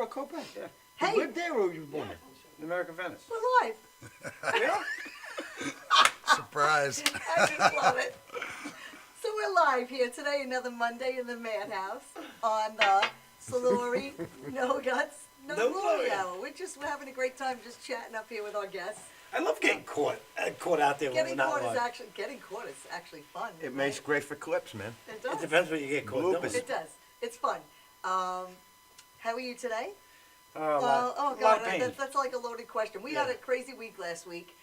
Pembroke Copa? Yeah. Hey. You lived there or you were born there? In American Venice. We're live. Yeah? Surprise. I just love it. So we're live here today, another Monday in the Madhouse on the Soluri No Guts, No Glory Hour. We're having a great time just chatting up here with our guests. I love getting caught out there when we're Getting not caught live. is actually fun. It makes great for clips, man. It does. It depends when you get caught. don't Bloopers. it? It does. It's fun. How are you today? A lot Oh of God, pain. that's like a loaded question. We had a crazy week last week.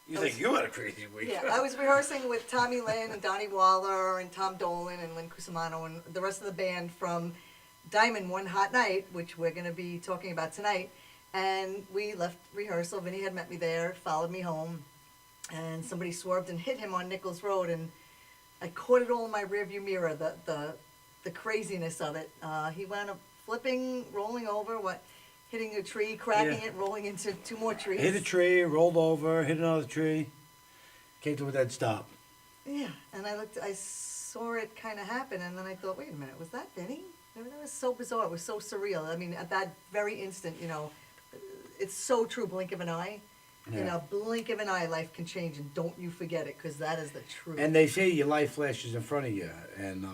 You think you had a crazy week? Yeah, I was rehearsing with Tommy Lynn and Donnie Waller and Tom Dolan and Lynn Cusimano and the rest of the band from Diamond One Hot Night, which we're going to be talking about tonight. And we left rehearsal. Vinny had met me there, followed me home, and somebody swerved and hit him on Nichols Road, and I caught it all in my rearview mirror, the craziness of it. He wound up flipping, rolling over, hitting a tree, cracking it, rolling into two more trees. Hit a tree, rolled over, hit another tree, came to a dead stop. Yeah, and I saw it kind of happen, and then I thought, wait a minute, was that Vinny? I mean, that was so bizarre. It was so surreal. I mean, at that very instant, it's so true, blink of an eye. In Yeah. a blink of an eye, life can change, and don't you forget it, because that is the truth. And they say your life flashes in front of you, and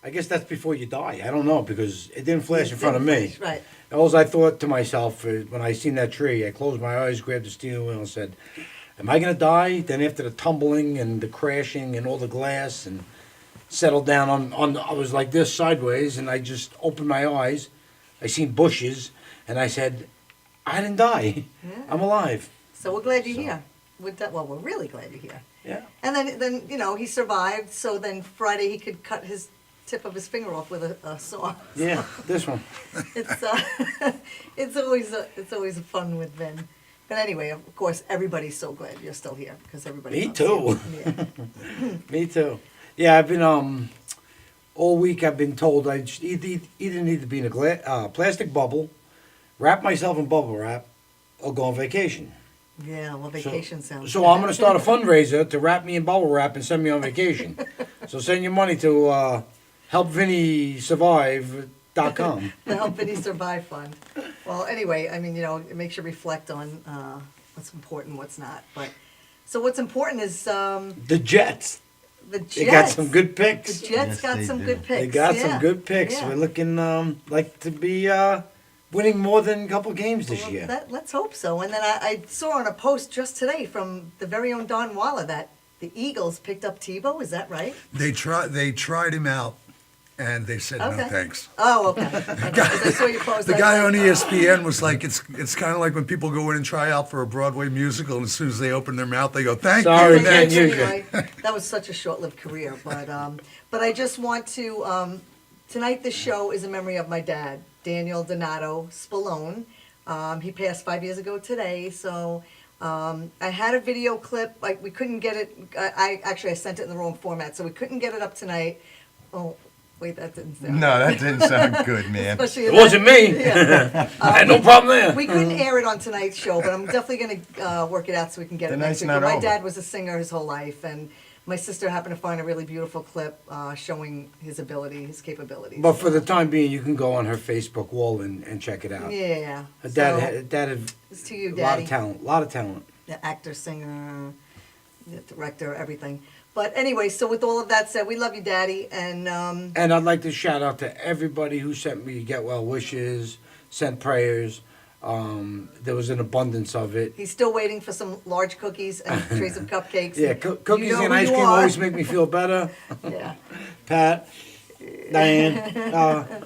I guess that's before you die. I don't know, because it didn't flash in front of me. Right. All I thought to myself when I seen that tree, I closed my eyes, grabbed the steering wheel, and said, "Am I gonna die?" Then after the tumbling and the crashing and all the glass, and settled down on I was like this sideways, and I just opened my eyes. I seen bushes, and I said, "I didn't die. Yeah. I'm alive." So we're glad you're here. We're really glad you're here. Yeah. And then he survived, so then Friday he could cut his tip of his finger off with a saw. Yeah, this one. It's it's always fun with Vin. But anyway, of course, everybody's so glad you're still here because everybody. Me loves too. you. Yeah. Me too. Yeah, I've been all week. I've been told I just either need to be in a plastic bubble, wrap myself in bubble wrap, or go on vacation. Yeah, well, vacation sounds. So good. I'm going to start a fundraiser to wrap me in bubble wrap and send me on vacation. So send your money to helpvinnysurvive.com. The Help Vinny Survive Fund. Well, anyway, I mean, it makes you reflect on what's important, what's not. But so what's important is The Jets. the Jets. They got some good picks. The Jets Yes, got they some do. good picks. They got yeah. some good picks. Yeah. We're looking like to be winning more than a couple games this Well, year. Let's hope so. And then I saw on a post just today from the very own Don Waller that the Eagles picked up Tebow. Is that right? They tried him out, and they said no Okay. thanks. Oh, okay. Okay, 'cause I saw your post. The I guy was on like, ESPN was like, it's kind of like when people go in and try out for a Broadway musical, and as soon as they open their mouth, they go, "Thank Sorry, you." man. Next. use it. Anyway, that was such a short-lived career, but I just want to tonight. This show is a memory of my dad, Daniel Donato Spallone. He passed 5 years ago today, so I had a video clip. Like we couldn't get it. I sent it in the wrong format, so we couldn't get it up tonight. Oh, wait, that didn't sound. No, that didn't sound good, man. Especially It wasn't me. Yeah. I had no problem there. We couldn't air it on tonight's show, but I'm definitely going to work it out so we can get The it next night's week. not My over. dad was a singer his whole life, and my sister happened to find a really beautiful clip showing his ability, his capabilities. But for the time being, you can go on her Facebook wall and check it out. Yeah. Her So, dad had it's to you, a lot Daddy. of talent. A lot of talent. The actor, singer, the director, everything. But anyway, so with all of that said, we love you, Daddy, and And I'd like to shout out to everybody who sent me get well wishes, sent prayers. There was an abundance of it. he's still waiting for some large cookies and trays of cupcakes. Yeah, You cookies know and who ice you cream are. always make me feel better. Yeah. Pat, Diane.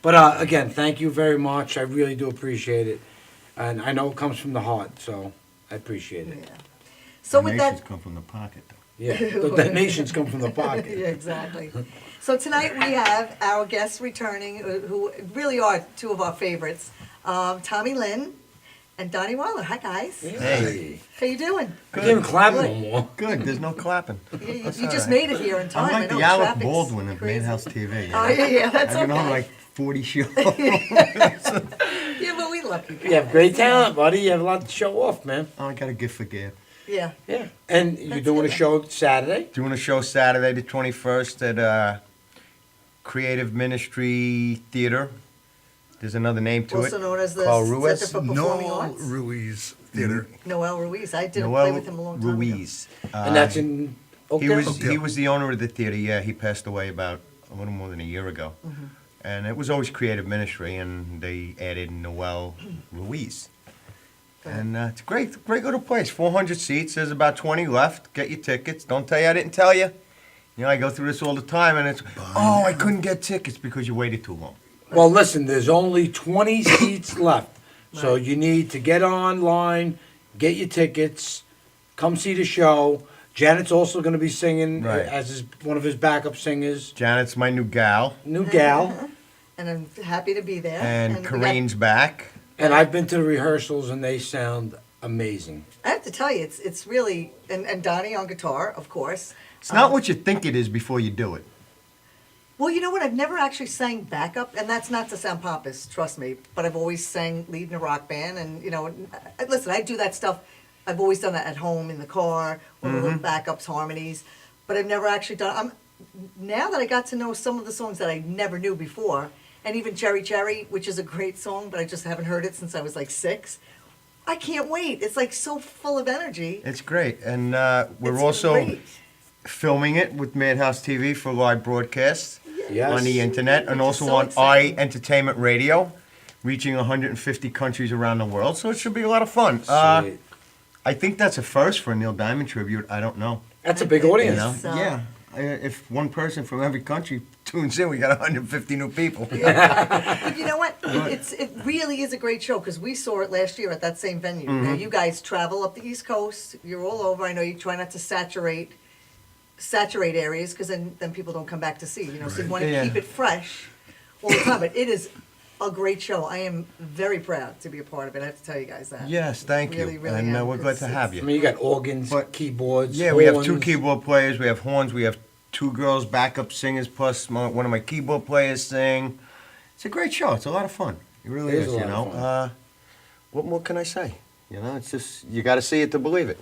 But again, thank you very much. I really do appreciate it. And I know it comes from the heart, so I appreciate it. Yeah. So with Donations that, come from the pocket, though. Yeah, the donations come from the pocket. yeah, exactly. So tonight we have our guests returning, who really are two of our favorites, Tommy Lynn and Donnie Waller. Hi, guys. Hey. How you doing? I can't even clap no Good. more. Good, there's no clapping. You That's just all right. made it here in time. I'm like I know the Alec traffic's Baldwin of crazy. Madhouse TV. Oh, yeah, that's I've been on okay. like 40 shows. Yeah, but we love you. You have great talent, buddy. You have a lot to show off, man. Oh, I got a gift for gab. Yeah. Yeah. And you're That's doing a good. show Saturday? Doing a show Saturday the 21st at Creative Ministry Theater There's another name to Also it. known as the called Center Ruiz. for Performing Noel Arts. Ruiz Theater. Noel Ruiz. I didn't Noel play with him a long time Ruiz. And that's in He Oakdale? was he was the owner of the theater. Yeah, he passed away about a little more than a year ago. Mm-hmm. And it was always creative ministry, and they added Noel Ruiz. And it's a great little place. 400 seats. There's about 20 left. Get your tickets. Don't tell you I didn't tell you. You know, I go through this all the time, and it's, oh, I couldn't get tickets because you waited too long. Well, listen, there's only 20 seats left. So Right. you need to get online, get your tickets, come see the show. Janet's also going to be singing Right. as one of his backup singers. Janet's my new gal, New gal. And I'm happy to be there. and we got- Kareen's back. And I've been to the rehearsals, and they sound amazing. I have to tell you, it's really, and Donnie on guitar, of course. It's not what you think it is before you do it. Well, you know what? I've never actually sang backup, and that's not to sound pompous, trust me. But I've always sang lead in a rock band, and listen, I do that stuff. I've always done that at home in the car, with little backups, harmonies. But I've never actually done. Now that I got to know some of the songs that I never knew before, and even Cherry Cherry, which is a great song, but I just haven't heard it since I was like 6. I can't wait. It's like so full of energy. It's great, and we're It's also great. filming it with Madhouse TV for live broadcasts Yes. on the internet, and Which is also so on exciting. Entertainment Radio, reaching 150 countries around the world. So it should be a lot of fun. Sweet. I think that's a first for a Neil Diamond tribute. I don't know. That's a big You audience. know? So- Yeah. If one person from every country tunes in, we got 150 new people. But you know what? It really is a great show because we saw it last year at that same venue. Now you guys travel up the East Coast. You're all over. I know you try not to saturate areas because then people don't come back to see. So you want to Yeah. keep it fresh all the time. But it is a great show. I am very proud to be a part of it. I have to tell you guys that. Yes, thank Really, you. really And am, we're glad to 'cause have I you. mean, you got organs, But- keyboards. Yeah, we have 2 horns. keyboard players, we have horns, we have 2 girls backup singers, plus one of my keyboard players sing. It's a great show. It's a lot of fun. It really It is is, a you lot of know. fun. What more can I say? You know, it's just, you got to see it to believe it.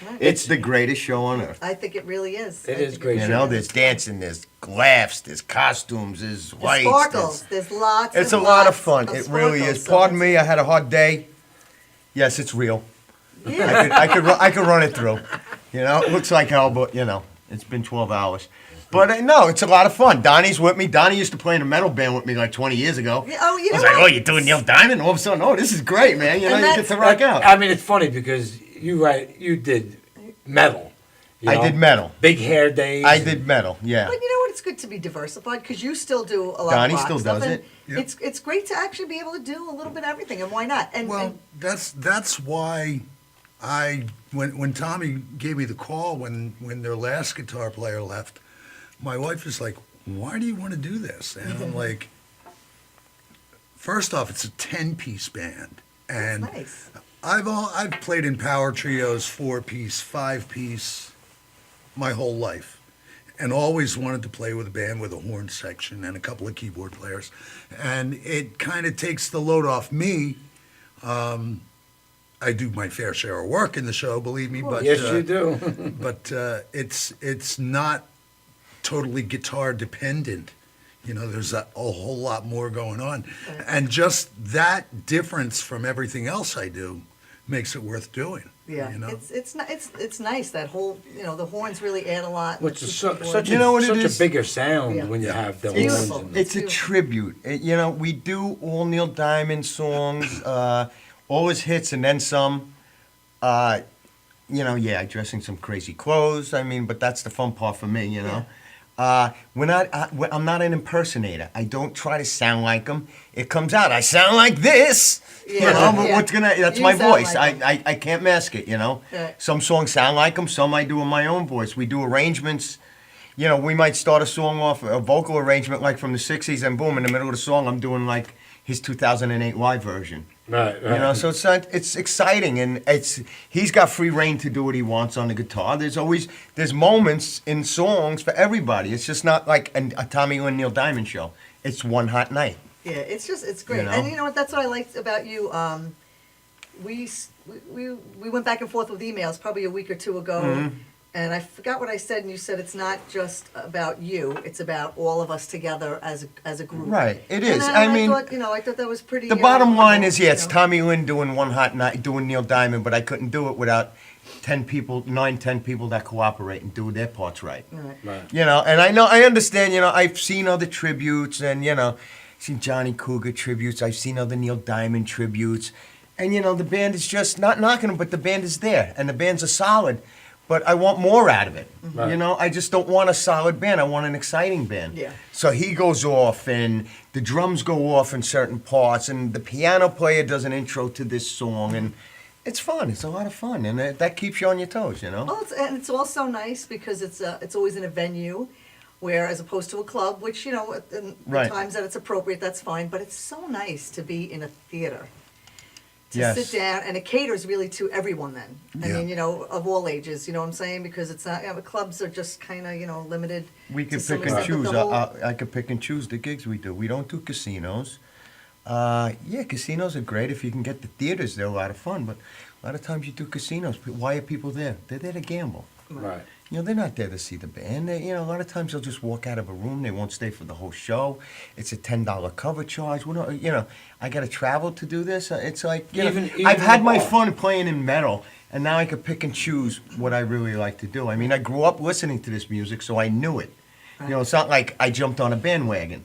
Right. It's the greatest show on earth. I think it really is. It I is think great. You Sure. know, there's dancing, there's laughs, there's costumes, there's There's lights. sparkles. There's lots. It's a and lot of lots fun. It really sparkles, is. so Pardon it's- me, I had a hard day. Yes, it's real. Yeah. I could run it through. You know, it looks like hell, but you know, it's been 12 hours. But no, it's a lot of fun. Donnie's with me. Donnie used to play in a metal band with me like 20 years ago. Yeah, oh, you I was know like, what? oh, you're doing Neil Diamond? All of a sudden, oh, this is great, man. You know, And you get that's- to rock out. I mean, it's funny because you did metal. you I know? did metal. Big hair days. I did metal, yeah. But you know what? It's good to be diversified because you still do a lot Donnie of rock still stuff, does and it. Yep. It's great to actually be able to do a little bit of everything, and why not? And, Well, and that's why when Tommy gave me the call when their last guitar player left, my wife was like, "Why do you want to do this?" And I'm like, first off, it's a 10-piece band, and it's nice. I've played in power trios, 4-piece, 5-piece, my whole life, and always wanted to play with a band with a horn section and a couple of keyboard players, and it kind of takes the load off me. I do my fair share of work in the show, believe me, but Yes, you do. but it's not totally guitar dependent. You know, there's a whole lot more going on, and just that difference from everything else I do makes it worth doing. Yeah, you know? it's nice that whole the horns really add a lot. Which is to the keyboard. such You know what it such is? a bigger sound Yeah. when you Yeah. have the It's horns. beautiful. and- It's a Beautiful. tribute. You know, we do all Neil Diamond songs, all his hits, and then some. Yeah, dressing some crazy clothes. I mean, but that's the fun part for me, you know. I'm not an impersonator. I don't try to sound like him. It comes out. I sound like this. You Yeah, know, but yeah. that's You my sound voice. like him. I can't mask it, you know. Right. Some songs sound like him, some I do in my own voice. We do arrangements. You know, we might start a song off, a vocal arrangement like from the 60s, and boom, in the middle of the song, I'm doing like his 2008 live version. Right, right. You know, so it's exciting, and he's got free reign to do what he wants on the guitar. There's moments in songs for everybody. It's just not like a Tommy Lynn Neil Diamond show. It's one hot night. Yeah, it's great. You know? And you know what? That's what I liked about you. We went back and forth with emails probably a week or two ago, And I forgot what I said, and you said it's not just about you, it's about all of us together as a group. Right, it And is. then I mean, thought, I thought that was pretty. the bottom line is, yeah, you it's know. Tommy Lynn doing One Hot Night, doing Neil Diamond, but I couldn't do it without 10 people, 10 people that cooperate and do their parts right. Right. Right. And I understand, I've seen other tributes and, seen Johnny Cougar tributes, I've seen other Neil Diamond tributes. And, the band is just not knocking them, but the band is there and the bands are solid. But I want more out of it. Right. I just don't want a solid band. I want an exciting band. Yeah. So he goes off and the drums go off in certain parts and the piano player does an intro to this song and it's fun. It's a lot of fun and that keeps you on your toes, Well, it's also nice because it's always in a venue, where as opposed to a club, which in the Right. times that it's appropriate, that's fine. But it's so nice to be in a theater, to Yes. sit down, and it caters really to everyone. Then I Yeah. mean, of all ages. You know what I'm saying? Because it's not. The clubs are just kind of limited. We to can some pick and extent, but choose. the whole- I could pick and choose the gigs we do. We don't do casinos. Yeah, casinos are great if you can get the theaters. They're a lot of fun, but a lot of times you do casinos. Why are people there? They're there to gamble. Right. They're not there to see the band. A lot of times they'll just walk out of a room. They won't stay for the whole show. It's a $10 cover charge. I got to travel to do this. It's like, Even I've had the my bar. fun playing in metal, and now I can pick and choose what I really like to do. I mean, I grew up listening to this music, so I knew it. It's not like I jumped on a bandwagon.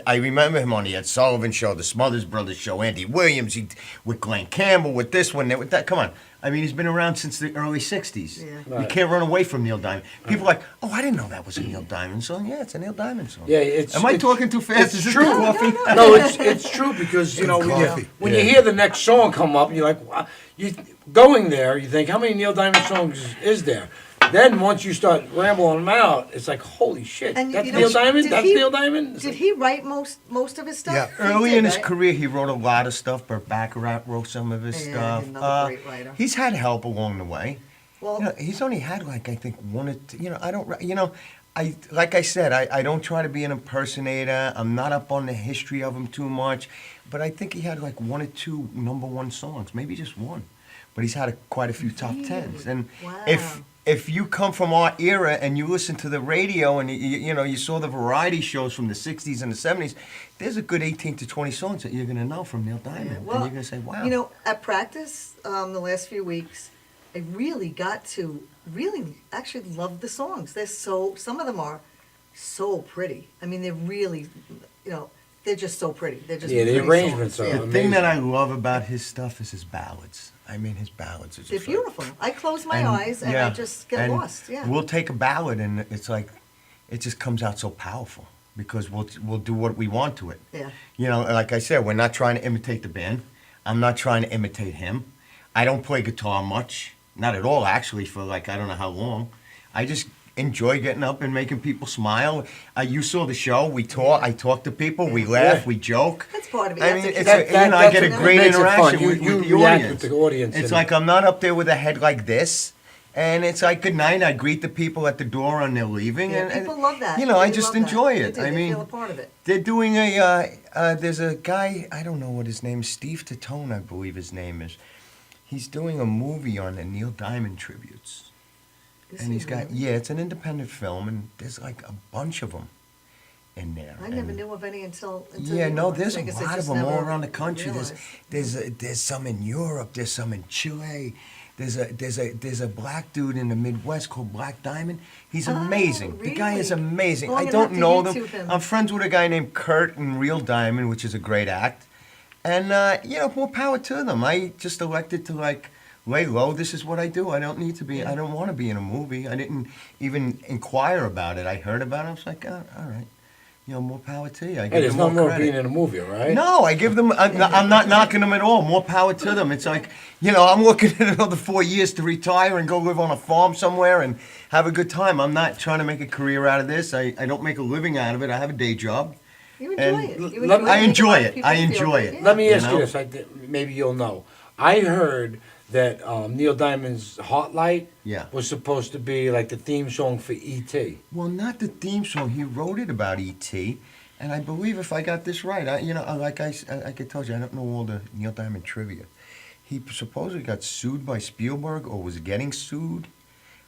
I remember him on the Ed Sullivan Show, the Smothers Brothers Show, Andy Williams, with Glenn Campbell, with this one, with that. Come on. I mean, he's been around since the early 60s. Yeah. You Right. can't run away from Neil Diamond. People are like, oh, I didn't know that was a Neil Diamond song. Yeah, it's a Neil Diamond song. Yeah, it's. Am I it's- talking too fast? It's Is this true. the coffee? No, it's true because when coffee. you hear the next song come up, you're like, wow. You going there, you think, how many Neil Diamond songs is there? Then once you start rambling them out, it's like, holy shit, And that's you know, Neil Diamond. did That's he- Neil Diamond. It's Did like- he write most of his stuff? Yeah. He Early did, in his right? career, he wrote a lot of stuff. Burt Bacharach wrote some of his Yeah, stuff. another great writer. He's had help along the way. Well, He's only had like I think one or two. I don't. Like I said, I don't try to be an impersonator. I'm not up on the history of him too much, but I think he had like one or two #1 songs, maybe just one. But he's had quite a few top tens. And Wow. if you come from our era and you listen to the radio and you saw the variety shows from the '60s and the '70s, there's a good 18 to 20 songs that you're gonna know from Neil Diamond, and well, you're gonna say, wow. At practice, the last few weeks, I really got to really actually love the songs. Some of them are so pretty. I mean, they're really, they're just so pretty. They're just Yeah, the pretty arrangements songs. are Yeah. The thing that I amazing. love about his stuff is his ballads. I mean, his ballads are just They're like- beautiful. I close my eyes and I just get and lost. Yeah. We'll take a ballad and it's like, it just comes out so powerful because we'll do what we want to it. Yeah. Like I said, we're not trying to imitate the band. I'm not trying to imitate him. I don't play guitar much. Not at all, actually, for like, I don't know how long. I just enjoy getting up and making people smile. You saw the show. I talk to people. We laugh. Yeah. We joke. That's part of it. I You mean, have to it's keep- I get a what great makes it fun. interaction You with the react audience. with the audience It's and- like I'm not up there with a head like this. And it's like good night. I greet the people at the door and they're leaving. Yeah, and people love that. I They just love that. enjoy They it. do. I They mean, feel a part of it. they're doing there's a guy, I don't know what his name is, Steve Tatone, I believe his name is. He's doing a movie on the Neil Diamond tributes. Is And he he's got, really? yeah, it's an independent film, and there's like a bunch of them in there. I never And- knew of any until Yeah, you no, know, there's I a guess I lot of just them all never around the country. realized. There's some in Europe. There's some in Chile. There's a black dude in the Midwest called Black Diamond. He's Oh, amazing. The guy is really? amazing. Well, I'm I gonna don't have know to them. YouTube him. I'm friends with a guy named Kurt in Real Diamond, which is a great act. And more power to them. I just elected to like lay low. This is what I do. I don't need to be. I don't want to be in a movie. I didn't even inquire about it. I heard about it. I was like, oh, all right. More power to you. I Hey, give there's them no more more credit. being in a movie, right? No, I give them. I'm not knocking them at all. More power to them. It's like I'm looking at another 4 years to retire and go live on a farm somewhere and have a good time. I'm not trying to make a career out of this. I don't make a living out of it. I have a day job. You enjoy And it. You let- enjoy I it. enjoy Make a lot of it. people I feel enjoy good. it. Yeah. Let me ask You you know? this. Maybe you'll know. I heard that Neil Diamond's "Hot Light" Yeah. was supposed to be like the theme song for E.T. Well, not the theme song. He wrote it about E.T. And I believe if I got this right, like I told you, I don't know all the Neil Diamond trivia. He supposedly got sued by Spielberg or was getting sued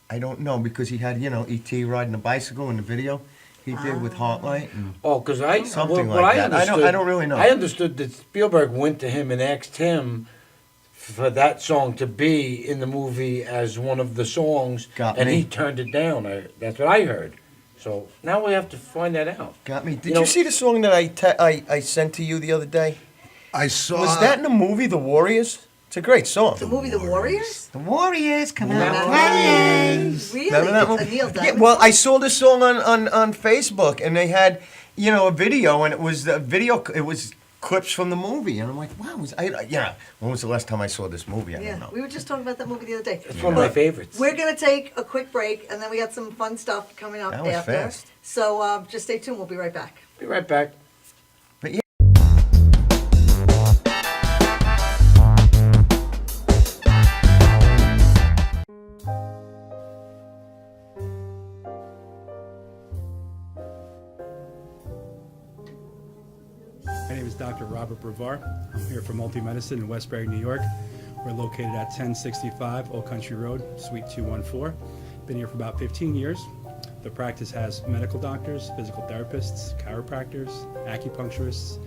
I don't know, because he had, E.T. riding a bicycle in the video he did with Heartlight. And Oh, because I Something what like I that. I understood. don't really know. I understood that Spielberg went to him and asked him for that song to be in the movie as one of the songs, Got and me. he turned it down. That's what I heard. So now we have to find that out. got me. Did You you, know- see the song that I sent to you the other day? I saw. Was that in the movie The Warriors? It's a great song. The movie The Warriors? The Warriors come Really? out playing. A Remember that movie? Neil Yeah, Diamond well, song? I saw the song on Facebook, and they had, a video, and it was the video. It was clips from the movie, and I'm like, wow. When was the last time I saw this movie? I don't Yeah, know. we were just talking about that movie the other day. It's one of my favorites. We're gonna take a quick break, and then we got some fun stuff coming up That was after. fast. So just stay tuned. We'll be right back. Be right back. But yeah. My name is Dr. Robert Brevard. I'm here for Multi-Medicine in Westbury, New York. We're located at 1065 Old Country Road, Suite 214. Been here for about 15 years. The practice has medical doctors, physical therapists, chiropractors, acupuncturists.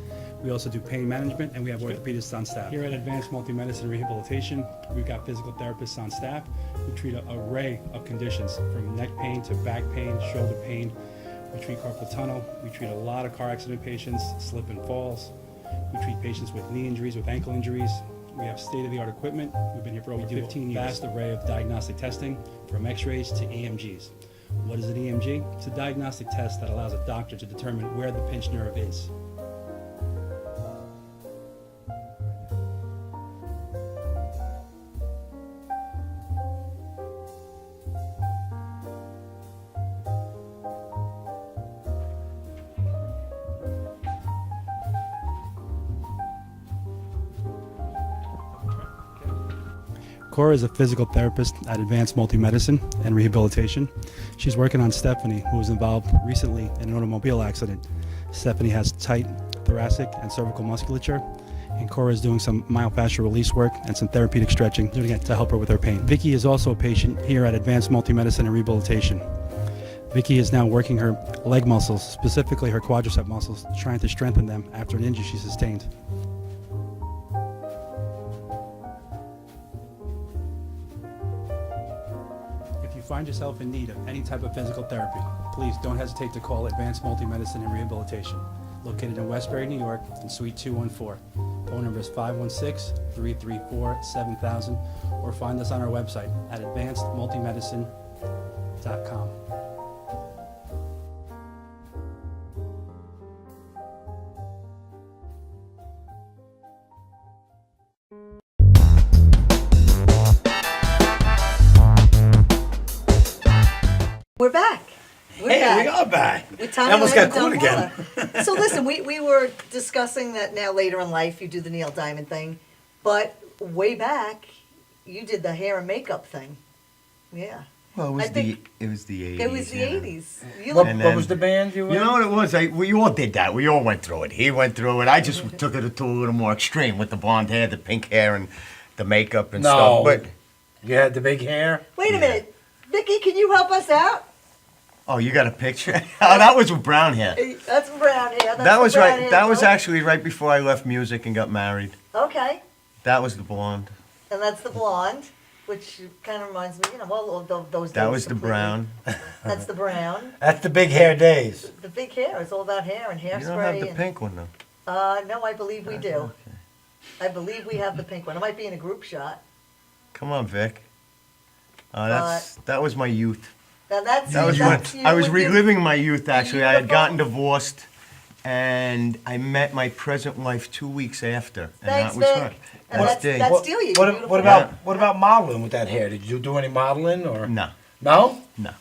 We also do pain management, and we have orthopedists on staff. Here at Advanced Multi-Medicine and Rehabilitation, we've got physical therapists on staff who treat an array of conditions, from neck pain to back pain, shoulder pain. We treat carpal tunnel. We treat a lot of car accident patients, slip and falls. We treat patients with knee injuries, with ankle injuries. We have state-of-the-art equipment. We've been here for over 15 years. Vast array of diagnostic testing, from x-rays to EMGs. What is an EMG? It's a diagnostic test that allows a doctor to determine where the pinched nerve is. Cora is a physical therapist at Advanced Multi-Medicine and Rehabilitation. She's working on Stephanie, who was involved recently in an automobile accident. Stephanie has tight thoracic and cervical musculature, and Cora is doing some myofascial release work and some therapeutic stretching, doing it to help her with her pain. Vicky is also a patient here at Advanced Multi-Medicine and Rehabilitation. Vicky is now working her leg muscles, specifically her quadricep muscles, trying to strengthen them after an injury she sustained. If you find yourself in need of any type of physical therapy, please don't hesitate to call Advanced Multi-Medicine and Rehabilitation, located in Westbury, New York, in Suite 214. Phone number is 516-334-7000, or find us on our website at advancedmultimedicine.com. We're back. We're Hey, back. we are back. With Tommy I almost Lynn got and caught Don again. Waller. So listen, we were discussing that now later in life you do the Neil Diamond thing, but way back you did the hair and makeup thing. Yeah. Well, I think it was the 80s. it was the yeah. 80s. You What, look, And what then- was the band you were? You know what it was? We all did that. We all went through it. He went through it. I just took it to a little more extreme with the blonde hair, the pink hair, and the makeup and No. stuff. But You had the big hair. wait a minute. Vicky, can you help us out? oh, you got a picture? Oh, that was with brown hair. That's brown hair. That's That the was brown right. hair, That was no? actually right before I left music and got married. Okay. That was the blonde. And that's the blonde, which kind of reminds me, well, those That days was the completely. brown. That's the brown. That's the big hair days. The big hair. It's all about hair and You don't have hairspray. the and- pink one though. No, I believe we do. Okay. I believe we have the pink one. It might be in a group shot. Come on, Vic. That was my youth. Now that's That was that's when you I was with your- reliving my youth. Actually, I had gotten beautiful- divorced, and I met my present wife 2 weeks after, and Thanks, that was Vic. her. And That's Dave. that's Delia. What, Beautiful. what about what about modeling with that hair? Did you do any modeling or No, no? no,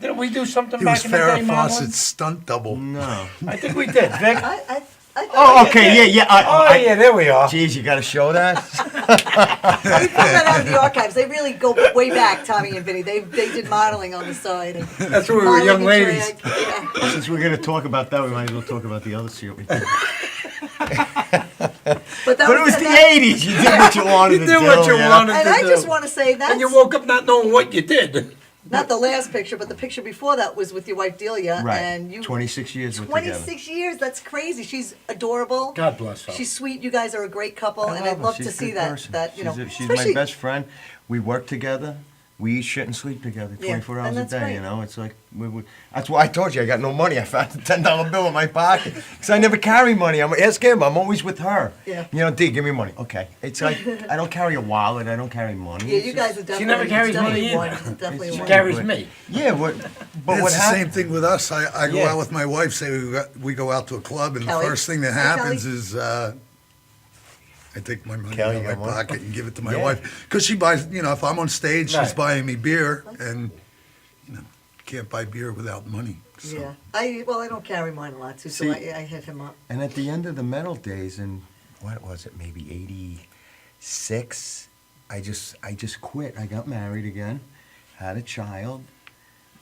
Didn't we do something He back was in the day Farrah modeling? Fawcett's stunt double. no. I think we did, Vic. I thought Oh, we okay, did. yeah. Oh yeah, there we are. Geez, you got to show that. We pulled that out of the archives. They really go way back, Tommy and Vinny. They did modeling on the side. And That's when we were modeling young and ladies. drag. Yeah. Since we're gonna talk about that, we might as well talk about the other shit we did. But But it was the '80s. You did what you wanted You to did do. what you yeah. wanted And to I do. just want to say that's And you woke up not knowing what you did. Not the last picture, but the picture before that was with your wife Delia, Right. and you. 26 years we're together. 26 years. That's crazy. She's adorable. God bless her. She's sweet. You guys are a great couple, and I'd her. love She's to a see good that. person. That you know, she's my especially- best friend. We work together. We eat, shit, and sleep together Yeah, 24 hours and a that's day. great. You know, it's like that's why I told you I got no money. I found a $10 bill in my pocket because I never carry money. Ask him. I'm always with her. Yeah. You know, D, give me money. Okay. It's like I don't carry a wallet. I don't carry money. Yeah, It's you just- guys are definitely. never carries definitely money one. either. Definitely She one. carries me. Yeah. But It's what the same happened? thing with us. I go Yeah. out with my wife. Say we go out to a club, and Kelly? the first thing that Hi, happens Kelly. is I take my money Kelly, out you of got my one? pocket and give it to my Yeah. wife because she buys. You know, if I'm on stage, she's Right. buying me beer, and you know, can't buy beer without money. So. Yeah. I don't carry mine a lot too, so See- I hit him up. And at the end of the metal days, in what was it, maybe '86, I just quit. I got married again, had a child,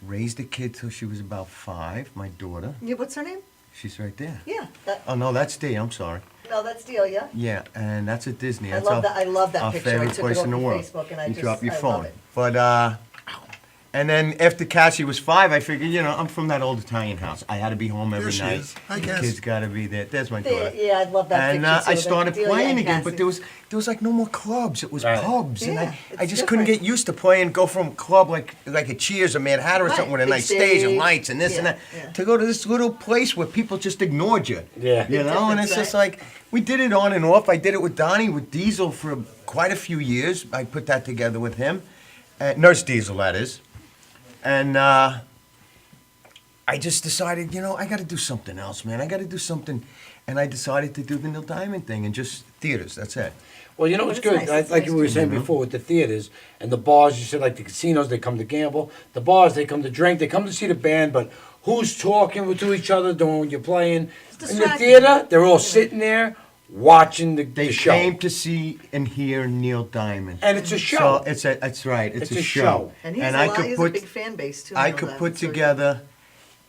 raised a kid till she was about 5. My daughter, Yeah. What's her name? she's right there. Yeah. Oh no, that's D. I'm sorry. No, that's Delia. Yeah, and that's at Disney. I That's love that. I love that our picture. I favorite took place it off in the of world. Facebook, and I you just drop your I phone. love it. But and then after Cassie was 5, I figured, you know, I'm from that old Italian house. I had to be home every There she night. is. Hi, The Cass. kids got to be there. There's my daughter. Yeah, I love that And picture too. I that started Delia playing and again, but Cassie. there was like no more clubs. It was Right. pubs, and Yeah, I it's just couldn't different. get used to playing. Go from club like a Cheers or Mad Hatter or Right, something with a big nice stage and stage. lights and this and Yeah, that, yeah. to go to this little place where people just ignored you. Yeah. You Big know, and difference, it's just right? like we did it on and off. I did it with Donnie with Diesel for quite a few years. I put that together with him, Nurse Diesel, that is, and. I just decided, you know, I got to do something else, man. I got to do something, and I decided to do the Neil Diamond thing and just theaters. That's it. Well, you know what's That's good? nice, Like, that's like nice you were too. saying before with the theaters and the bars, you said like the casinos, they come to gamble. The bars, they come to drink. They come to see the band, but who's talking to each other during when you're playing? It's In the distracting. theater, they're all sitting there watching the They show. came to see and hear Neil Diamond. And it's a So show. that's right. It's, It's a a show. show. And he's and a I lot. could He has put a big fan base too. I know could that. put So, together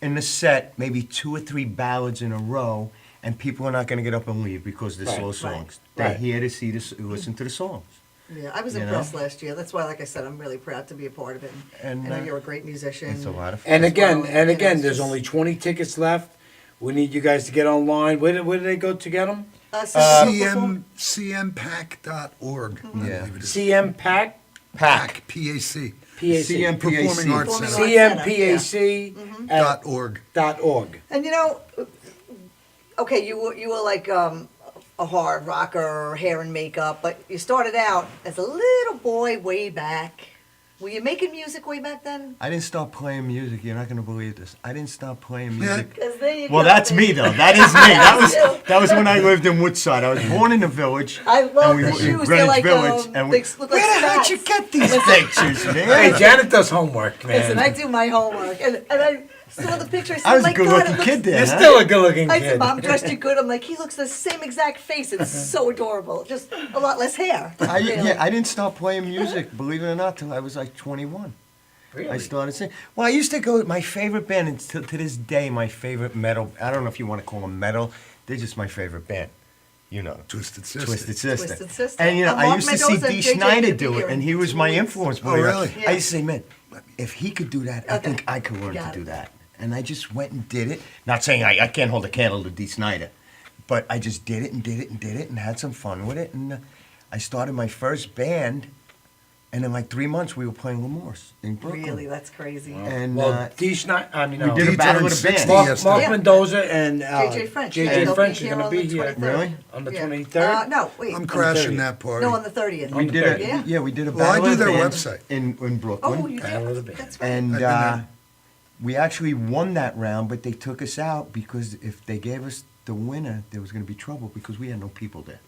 in the set maybe 2 or 3 ballads in a row, and people are not going to get up and leave because they're Right. slow Right. songs. They're Right. here to see this, listen to the songs. Yeah, I was You know? impressed last year. That's why, like I said, I'm really proud to be a part of it. And, I know uh, you're a great musician. It's a lot of fun. And as again, well, and you know, again, it's there's just- only 20 tickets left. We need you guys to get online. Where do they go to get them? cmpac.org. I Yeah. believe it is. CM Pack, Pack. PAC. PAC. Performing Arts Performing Center. CMPAC .org. .org. And you know, okay, you were like a hard rocker, hair and makeup, but you started out as a little boy way back. Were you making music way back then? I didn't start playing music. You're not going to believe this. I didn't start playing music. 'Cause there you Well, go, that's baby. me though. That is me. That was when I lived in Woodside. I was born in the village. I love and the in shoes. They're Greenwich like Village, and they look like where the hell did you spats. get these pictures, man? Hey, Janet does homework, Listen, I man. do my homework, and I saw the picture. I said, I was my a good God, looking it looks kid there. You're huh? still a good-looking I said, kid. Mom, dressed you good. I'm like, he looks the same exact face. It's so adorable. Just a lot less hair. Yeah, I didn't start playing music, believe it or not, till I was like 21. I Really? started singing. Well, I used to go, my favorite band, and to this day, my favorite metal, I don't know if you want to call them metal, they're just my favorite band. You know, Twisted Sister. Twisted Sister. Twisted Sister. And you know, I Mark used to see Mendoza Dee and JJ Snyder could be do it, here and in he was 2 my weeks. influence. Oh, believe it or not. really? Yeah. I used to say, man, if he could do that, I Okay. think I could learn Got to it. do that. And I just went and did it. Not saying I can't hold a candle to Dee Snyder, but I just did it and did it and did it and had some fun with it. And I started my first band, and in like 3 months, we were playing Lemoore's in Brooklyn. Really, that's crazy. And Well, Dee Snyder, I mean, we did a Dee battle turned of the band. 60 Mark yesterday. Yeah. Mendoza and JJ French. JJ They'll French be is here going to on be the here. 23rd. Really? On the Yeah. 23rd? No, wait. I'm crashing 30th. that party. No, on the 30th. We did a, Yeah. yeah, we did a Well, I battle do of the their band website. in Brooklyn. Oh, you Battle of the did. Band. That's right. And I've been there. we actually won that round, but they took us out because if they gave us the winner, there was going to be trouble because we had no people there.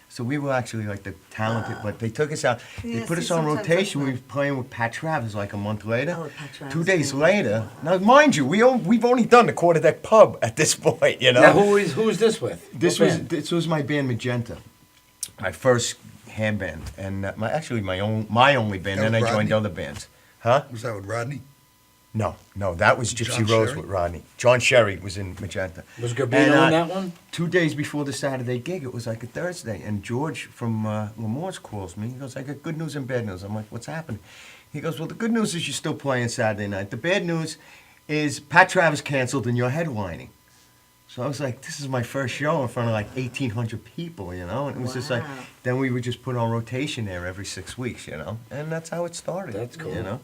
So we were actually like the talented, but they took us out. Yeah, They put see, us on sometimes rotation. We that's were playing with Pat Travers like a month later. Oh, Pat Travers, 2 days yeah. later. Now, mind you, we've only done the quarter deck pub at this point. You know. Now, who is this with? This What was band? this was my band Magenta, my first hand band, and my only band. That Then I was joined Rodney? other bands. Huh? Was that with Rodney? No, that was Gypsy John Rose Sherry? with Rodney. John Sherry was in Magenta. Was Gabino And, on that one? 2 days before the Saturday gig, it was like a Thursday, and George from Lemoore's calls me. He goes, "I got good news and bad news." I'm like, "What's happening?" He goes, well, the good news is you're still playing Saturday night. The bad news is Pat Travis canceled and you're headlining. So I was like, this is my first show in front of like 1,800 people, you know? And it was just like, Wow. then we would just put on rotation there every 6 weeks, you know? And that's how it started. That's cool. You know?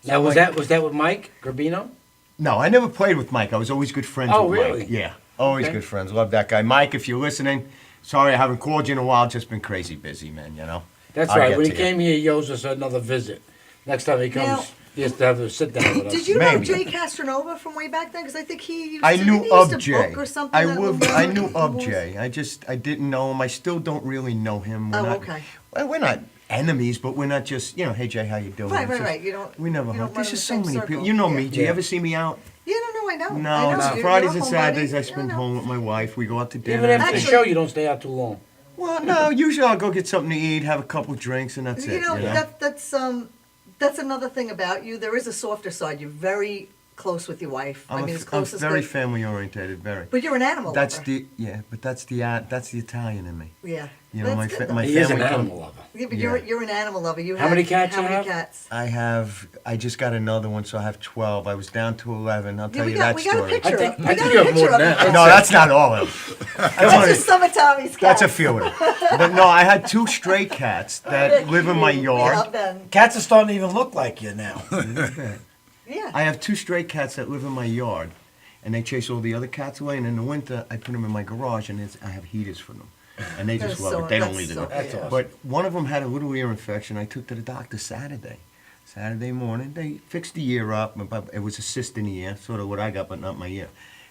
Now, was that with Mike Garbino? No, I never played with Mike. I was always good friends Oh, with really? Mike. Yeah, always Okay. good friends. Love that guy. Mike, if you're listening, sorry I haven't called you in a while. Just been crazy busy, man, you know? That's I'll right. get When he to you. came here, he owes us another visit. Next time he comes, Now- he has to have a sit down with us. Did you Maybe. know Jay Castronova from way back then? Because I think he used I to, knew didn't he used of to Jay. book or something. I that would. was- I knew of was- Jay. I didn't know him. I still don't really know him. We're Oh, not, okay. Well, we're not enemies, but we're not just, you know, hey Jay, how you doing? Right, It's right, just- right. You don't. We never you don't hung. run There's in just the so same many circle. people. You know Yeah. me. Do you Yeah. ever see me out? Yeah, no, I know. No, I know. it's You're Fridays a and homebody. Saturdays I Yeah, spend know. home with my wife. We go out to dinner. Even after the Actually- show, you don't stay out too long. Well, no, usually I'll go get something to eat, have a couple drinks, and that's You it. know, you know? that's another thing about you. There is a softer side. You're very close with your wife. I mean, as I'm close as very good. family orientated, very. But you're an animal That's lover. that's the Italian in me. Yeah. You know, That's good, though. my He is an family animal lover. Yeah, but Yeah. you're an animal lover. You How many cats How you many have? cats? I just got another one, so I have 12. I was down to 11. I'll tell we you got that we got a story. picture. I think- of, I we think got you a have more picture than of that. it. No, that's not all of them. That's just some of Tommy's cats. That's a few of them. But no, I had 2 stray cats that live in my We yard. love them. Cats are starting to even look like you now. Yeah. I have 2 stray cats that live in my yard, and they chase all the other cats away. And in the winter, I put them in my garage, and I have heaters for them, and they just That's love so- it. They don't that's leave it. so- That's yeah. awesome. But one of them had a little ear infection. I took to the doctor Saturday morning. They fixed the ear up. But it was a cyst in the ear, sort of what I got, but not my ear.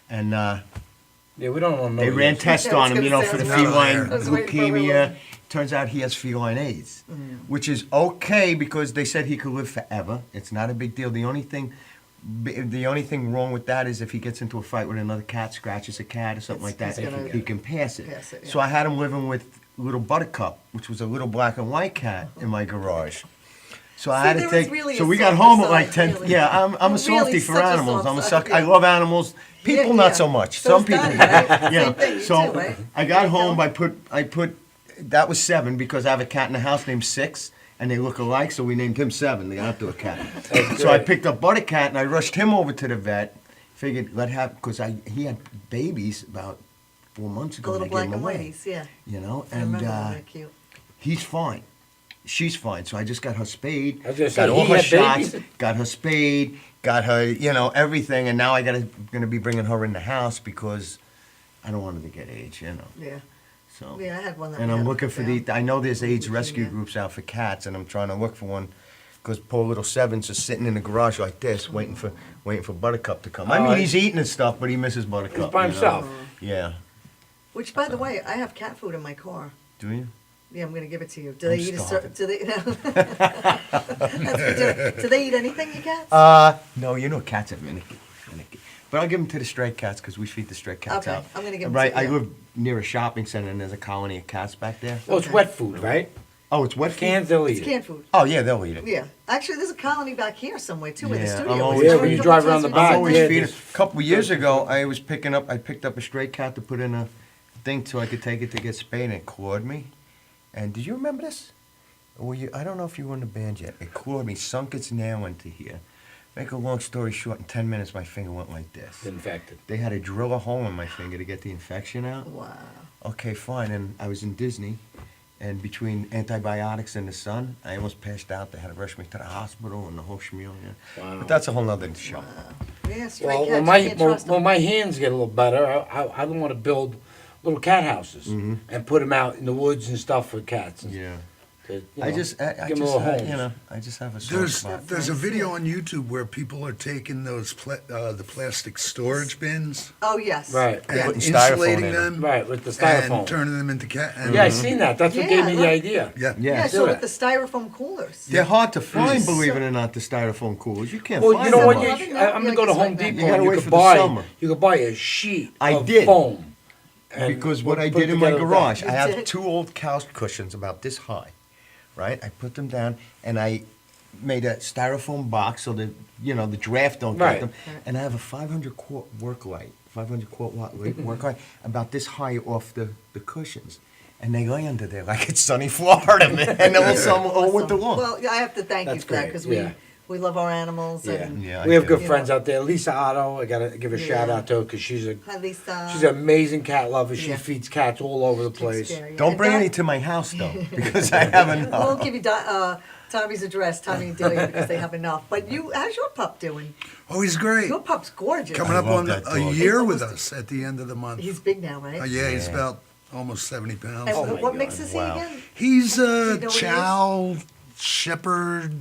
And Yeah, we don't want to know. they ran yet. tests Yeah, I was on him, you know, gonna for say, the I was waiting- feline I was waiting for a leukemia. little- Turns out he has feline AIDS, which is okay because they said he could live forever. It's not a big deal. The only thing wrong with that is if he gets into a fight with another cat, scratches a cat or something like that, He's gonna he can pass it. pass it, So yeah. I had him living with little Buttercup, which was a little black and white cat in my garage. So I See, had to there take. is really So a we got softer home at side, like 10. really. Yeah, I'm a Really softie for such a animals. soft I'm a side, suck. yeah. I love animals. People Yeah, not yeah. so much. So Some is people. Donnie, right? Yeah. Same thing, you So too, right? I got You home. know? I put that was 7 because I have a cat in the house named 6, and they look alike, so we named him 7. They got to a cat. So I picked up Buttercat and I rushed him over to the vet. Figured let have because he had babies about 4 months The ago. little and I gave black him and away. whiteys, yeah. You know, I and remember them. They're cute. he's fine. She's fine. So I just got her spayed, I was gonna got say, all he her had shots, babies? got her spayed, got her, you know, everything. And now gonna be bringing her in the house because I don't want her to get AIDS, you know. Yeah. So. Yeah, I had one that And we I'm had looking for down. I know there's AIDS Leukemia. rescue groups out for cats, and I'm trying to look for one because poor little Seven's just sitting in the garage like this, waiting for Buttercup to come. I Oh, mean, I- he's eating and stuff, but he misses Buttercup. He's by you know? himself. Yeah. Which, by the way, I have cat food in my car. Do you? Yeah, I'm gonna give it to you. Do I'm they eat starving. do they? Do they eat anything, you cats? No, you know cats are finicky. But I'll give them to the stray cats because we feed the stray cats Okay, out. I'm gonna give 'em Right, to I you. live near a shopping center and there's a colony of cats back there. Well, it's Okay. wet food, right? Oh, it's wet food? Cans, they'll It's eat it. canned food. Oh, yeah, they'll eat it. Yeah. Actually, there's a colony back here somewhere too, in the Yeah, studio. I'm always- It's Yeah, been when a you couple drive times around the we've back, been Always yeah, there. feed it. just- A couple years ago, I picked up a stray cat to put in a thing so I could take it to get spayed, and it clawed me. And did you remember this? I don't know if you were in the band yet. It clawed me, sunk its nail into here. Make a long story short, in 10 minutes, my finger went like this. Infected. They had to drill a hole in my finger to get the infection out. Wow. Okay, fine. And I was in Disney, and between antibiotics and the sun, I almost passed out. They had to rush me to the hospital and the whole schmeal. Yeah. Wow. But that's a whole nother show. Yeah, stray Well, cats, when you my can't trust when them. my hands get a little better, I don't want to build little cat houses Mhm. and put them out in the woods and stuff for cats. And Yeah. to, you I know, just give 'em little homes. I just have a soft There's spot. there's a video on YouTube where people are taking those the plastic storage bins Oh, yes. Right. and Putting styrofoam insulating in 'em. them, Right, with the styrofoam. and turning them into cat. And, Yeah, I seen that. That's what Yeah, gave me the look. idea. Yeah. Yeah, Yeah. so do with it. the styrofoam coolers. They're hard to find, So- believe it or not, the styrofoam coolers. You can't Well, find you know them what? much. Love it now? I'm gonna Yeah, go to just Home like that. Depot You gotta and wait you for could the summer. buy a sheet I of did. foam. And Because we'll what I put it did in my together with that. garage, I You have did? 2 old couch cushions about this high, right? I put them down and I made a styrofoam box so that, you know, the draft don't Right. get them. And I have a 500 quart work light, 500 quart watt work light, about this high off the cushions. And they lay under there like it's sunny Florida, man. And all summer, all winter long. Well, I have to thank you That's for that great, because yeah. we love our animals Yeah. and Yeah, We have I good do. friends out there. Lisa Otto, I gotta give a shout Yeah. out to her because she's hi Lisa. an amazing cat lover. She Yeah. feeds cats all over the Takes place. care, yeah. Don't And bring Don- any to my house, though, because I have We'll enough. give you Tommy's address, Tommy and Delia, because they have enough. But how's your pup doing? Oh, he's great. Your pup's gorgeous. Coming I up love on that a dog. year It's with almost- us at the end of the month. He's big now, right? Yeah, he's Yeah. about almost 70 pounds. And Oh my what God, mix is he wow. again? He's Do you a know what he is? chow shepherd.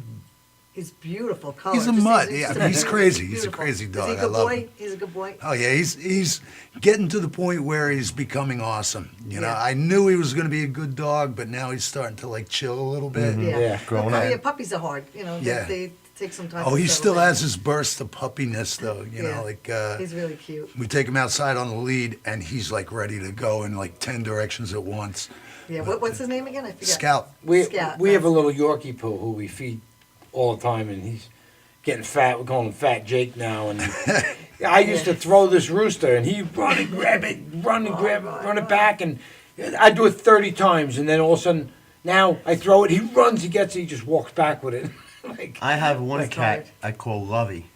He's beautiful color. He's a Just- mutt. he's Yeah, just he's crazy. He's a beautiful. crazy Is dog. he a I good love boy? him. He's a good boy. Oh yeah, he's getting to the point where he's becoming awesome. You know, Yeah. I knew he was going to be a good dog, but now he's starting to like chill a little bit. Yeah. Yeah. Growing Oh, up. yeah, puppies are hard. You know, Yeah. they take some time. Oh, to he settle still in. has his burst of puppiness though. You Yeah. know, like He's really cute. we take him outside on the lead, and he's like ready to go in like 10 directions at once. Yeah. What's his name again? I forget. Scout. We Scout, we have a nice. little Yorkie poo who we feed all the time, and he's getting fat. We're calling him Fat Jake now. And I used to throw this rooster, and he'd run and grab it, run and grab it, run it back, and I do it 30 times, and then all of a sudden, now I throw it, he runs, he gets it, he just walks back with it. like, I have one That's cat hard. I call Lovey.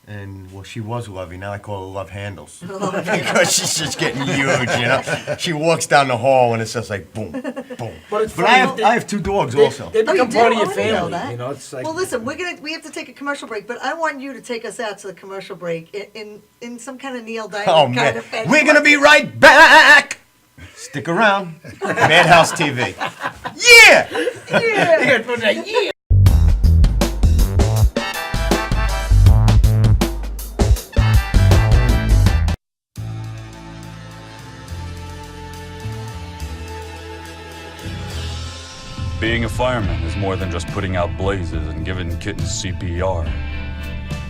And, well, she was Lovey. Now I call her Love Handles. Because she's just getting huge, you know? She walks down the hall, and it's just like boom, boom. But it's But I funny, have 2 dogs they, also. they Oh, you become do? part of Oh, your I didn't know family. that. You know, it's like Well, listen, we have to take a commercial break, but I want you to take us out to the commercial break in some kind of Neil Diamond Oh, kind man. of fashion. We're going to be right back. Stick around. Madhouse TV. Yeah! Yeah. you gotta put that yeah. Being a fireman is more than just putting out blazes and giving kittens CPR.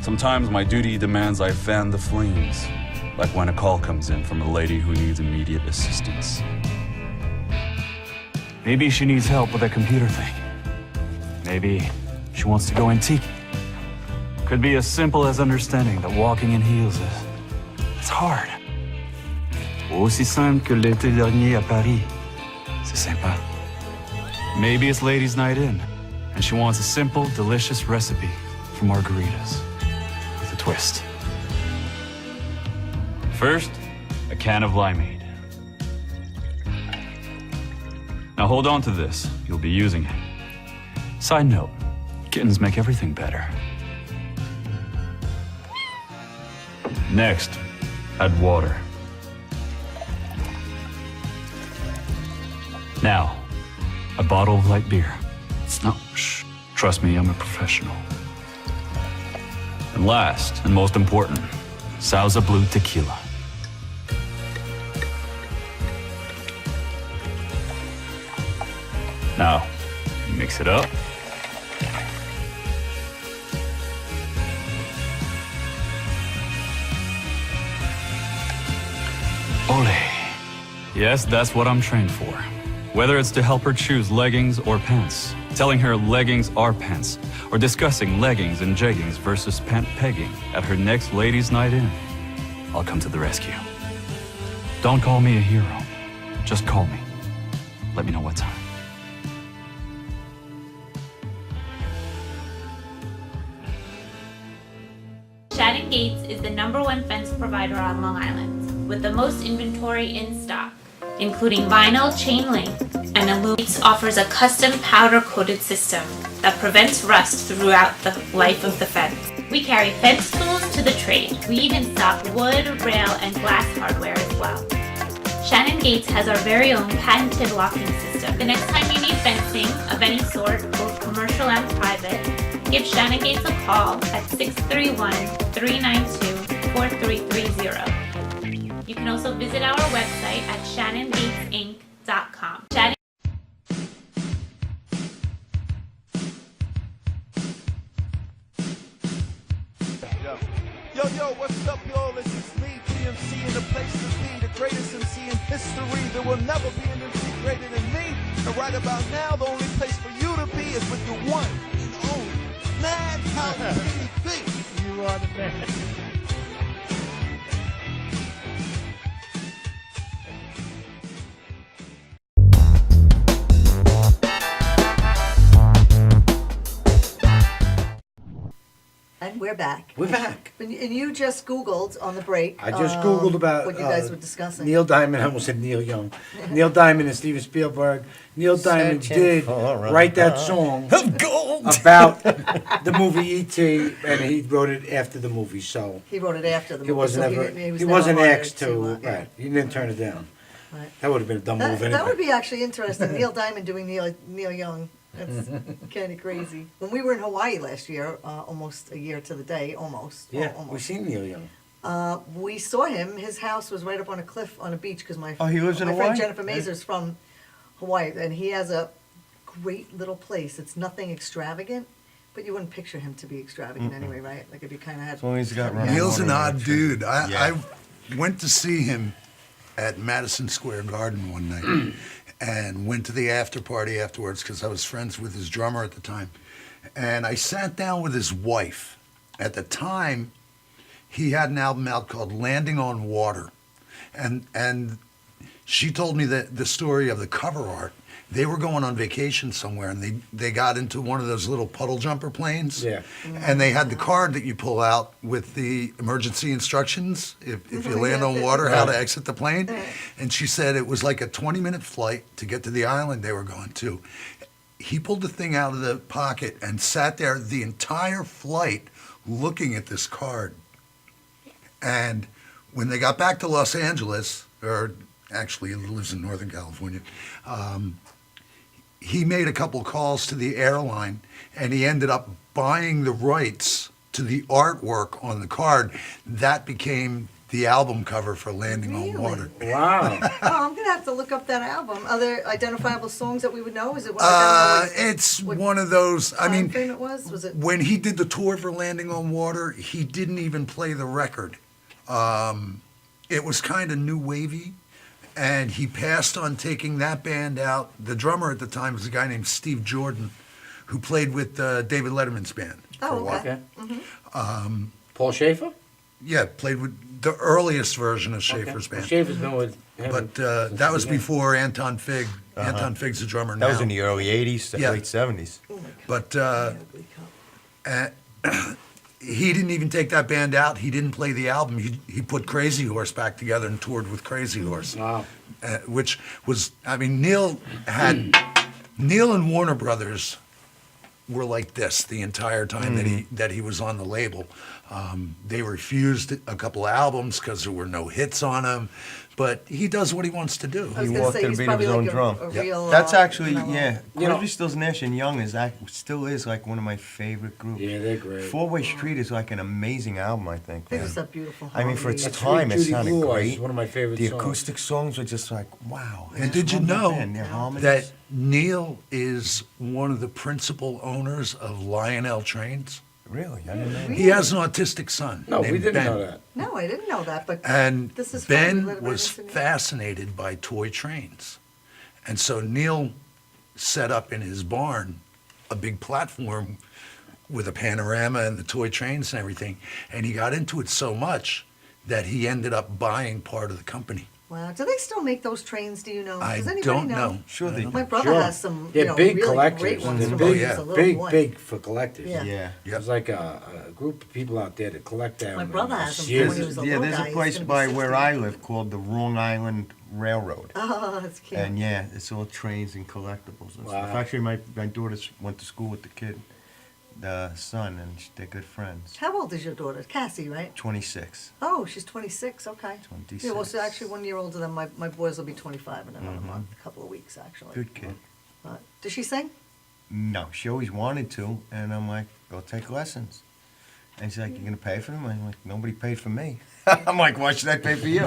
Sometimes my duty demands I fan the flames, like when a call comes in from a lady who needs immediate assistance. Maybe she needs help with a computer thing. Maybe she wants to go antique. Could be as simple as understanding that walking in heels it's hard. Ou aussi simple que l'été dernier à Paris. C'est sympa. Maybe it's ladies' night in, and she wants a simple, delicious recipe for margaritas with a twist. First, a can of limeade. Now hold on to this. You'll be using it. Side note, kittens make everything better. Next, add water. Now, a bottle of light beer. No, shh. Trust me, I'm a professional. And last, and most important, Sauza Blue Tequila. Now, mix it up. Ole. Yes, that's what I'm trained for. Whether it's to help her choose leggings or pants, telling her leggings are pants, or discussing leggings and jeggings versus pant pegging at her next ladies' night in, I'll come to the rescue. Don't call me a hero. Just call me. Let me know what time. Shannon Gates is the #1 fence provider on Long Island, with the most inventory in stock, including vinyl, chain link, and aluminum. Gates offers a custom powder-coated system that prevents rust throughout the life of the fence. We carry fence tools to the trade. We even stock wood, rail, and glass hardware as well. Shannon Gates has our very own patented locking system. The next time you need fencing of any sort, both commercial and private, give Shannon Gates a call at 631-392-4330. You can also visit our website at shannongatesinc.com. Shannon Yo, what's up, y'all? This is me, TMC, in the place to be, the greatest MC in history. There will never be an MC greater than me. And right about now, the only place for you to be is with the one and only Madhouse TV. You are the man. We're back. We're back. And you just Googled on the break. I just Googled about what you guys were discussing. Neil Diamond. I almost said Neil Young. Neil Diamond and Steven Spielberg. Neil Diamond Searching did for a write that song Gold. about the movie E.T. and he wrote it after the movie. So He wrote it after the he movie. wasn't so ever he was he never wasn't hired asked to yeah. right. He didn't turn it down. Right. That would have been a dumb move anyway. That would be actually interesting. Neil Diamond doing Neil Young. That's kind of crazy. When we were in Hawaii last year, almost a year to the day, almost. Yeah, almost. we seen Neil Young. We saw him. His house was right up on a cliff on a beach because my Oh, he lives in my Hawaii? friend Jennifer Mazur's from Hawaii, and he has a great little place. It's nothing extravagant, but you wouldn't picture him to be extravagant anyway, right? Like if you kind of had. As long as he's got running Neil's an water odd in the tree. dude. Yeah. I went to see him at Madison Square Garden one night and went to the after party afterwards because I was friends with his drummer at the time. And I sat down with his wife. At the time, he had an album out called Landing on Water. And she told me that the story of the cover art. They were going on vacation somewhere, and they got into one of those little puddle jumper planes. Yeah. And they had the card that you pull out with the emergency instructions if you land on water, how to exit the plane. And she said it was like a 20-minute flight to get to the island they were going to. He pulled the thing out of the pocket and sat there the entire flight looking at this card. And when they got back to Los Angeles, or actually he lives in Northern California, he made a couple calls to the airline, and he ended up buying the rights to the artwork on the card. That became the album cover for Landing Really? on Water. Wow. Oh, I'm gonna have to look up that album. Are there identifiable songs that we would know? Is it? I don't know It's what one of those, I time mean, frame it was. Was it? when he did the tour for Landing on Water, he didn't even play the record. It was kind of new wavy, and he passed on taking that band out. The drummer at the time was a guy named Steve Jordan, who played with David Letterman's band for Oh, a while. okay. Paul Schaefer? Yeah, played with the earliest version of Schaefer's Okay. band. Schaefer's been with him. But since that was the beginning. before Anton Fig. Anton Fig's the drummer now. That was in the early 80s, Yeah. late 70s. Oh my God. But Ugly Cup. he didn't even take that band out. He didn't play the album. He put Crazy Horse back together and toured with Crazy Horse, Wow. which was, I mean, Neil and Warner Brothers were like this the entire time that he was on the label. They refused a couple albums because there were no hits on them, but he does what he wants to do. I was He gonna walked say and he's beat of his probably own like drum. a Yep. real. That's actually, you know, yeah. You know- Crosby, Stills, Nash and Young still is like one of my favorite groups. Yeah, they're great. Four-Way Street is like an amazing album, I think. They man. just have beautiful. I mean, for its That's time, Sweet it Judy sounded Blue Eyes great. is one of my favorite The songs. acoustic songs were just like, wow. And did you Love that know band, their harmonies. that Neil is one of the principal owners of Lionel Trains? Really? I didn't know. Really? He has an autistic son. No, we named didn't Ben. know that. No, I didn't know that, but And this is fun. We Ben let it was right into the- fascinated by toy trains. And so Neil set up in his barn a big platform with a panorama and the toy trains and everything. And he got into it so much that he ended up buying part of the company. Wow. Do they still make those trains? Do you know? I Does anybody don't know. Sure they My do. brother Sure. has some. They're you know, big really collectors. great ones They're from big, when he was a little big, boy. big for collectors. Yeah. Yeah. There's like a group of people out there that collect them. My brother has them from years when he was a Yeah, little there's guy. a He's place gonna be by where 60. I live called the Long Island Railroad. Oh, that's cute. And yeah, it's all trains and collectibles and stuff. Wow. Actually, my daughter went to school with the kid, the son, and they're good friends. How old is your daughter? Cassie, right? 26. Oh, she's 26. Okay. 26. Yeah, well, she's actually 1 year older than my boys will be 25 in another month, a couple of weeks actually. Good kid. Does she sing? No, she always wanted to, and I'm like, go take lessons. And she's like, you're gonna pay for them? I'm like, nobody paid for me. I'm like, why should I pay for you?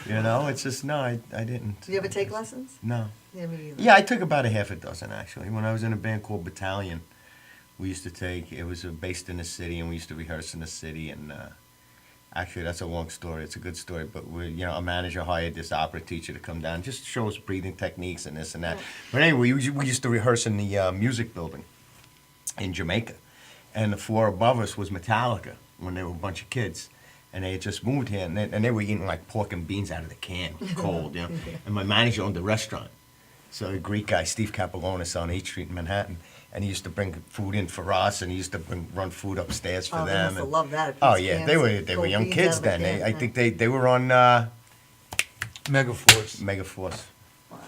You know, it's just no, I didn't. Do you ever take lessons? No. Yeah, me either. Yeah, I took about a half a dozen actually. When I was in a band called Battalion, we used to take. It was based in the city, and we used to rehearse in the city. And actually, that's a long story. It's a good story, but a manager hired this opera teacher to come down, just show us breathing techniques and this and that. But anyway, we used to rehearse in the music building in Jamaica, and the floor above us was Metallica when they were a bunch of kids. And they had just moved here, and they were eating like pork and beans out of the can, cold, you know. And my manager owned the restaurant. So a Greek guy, Steve Capolonis on 8th Street in Manhattan, and he used to bring food in for us, and he used to run food upstairs for Oh, they them. must have and- loved that. Oh These yeah, cans they of were gold young beans kids out of a then. can, I yeah. think they were on Megaforce. Megaforce.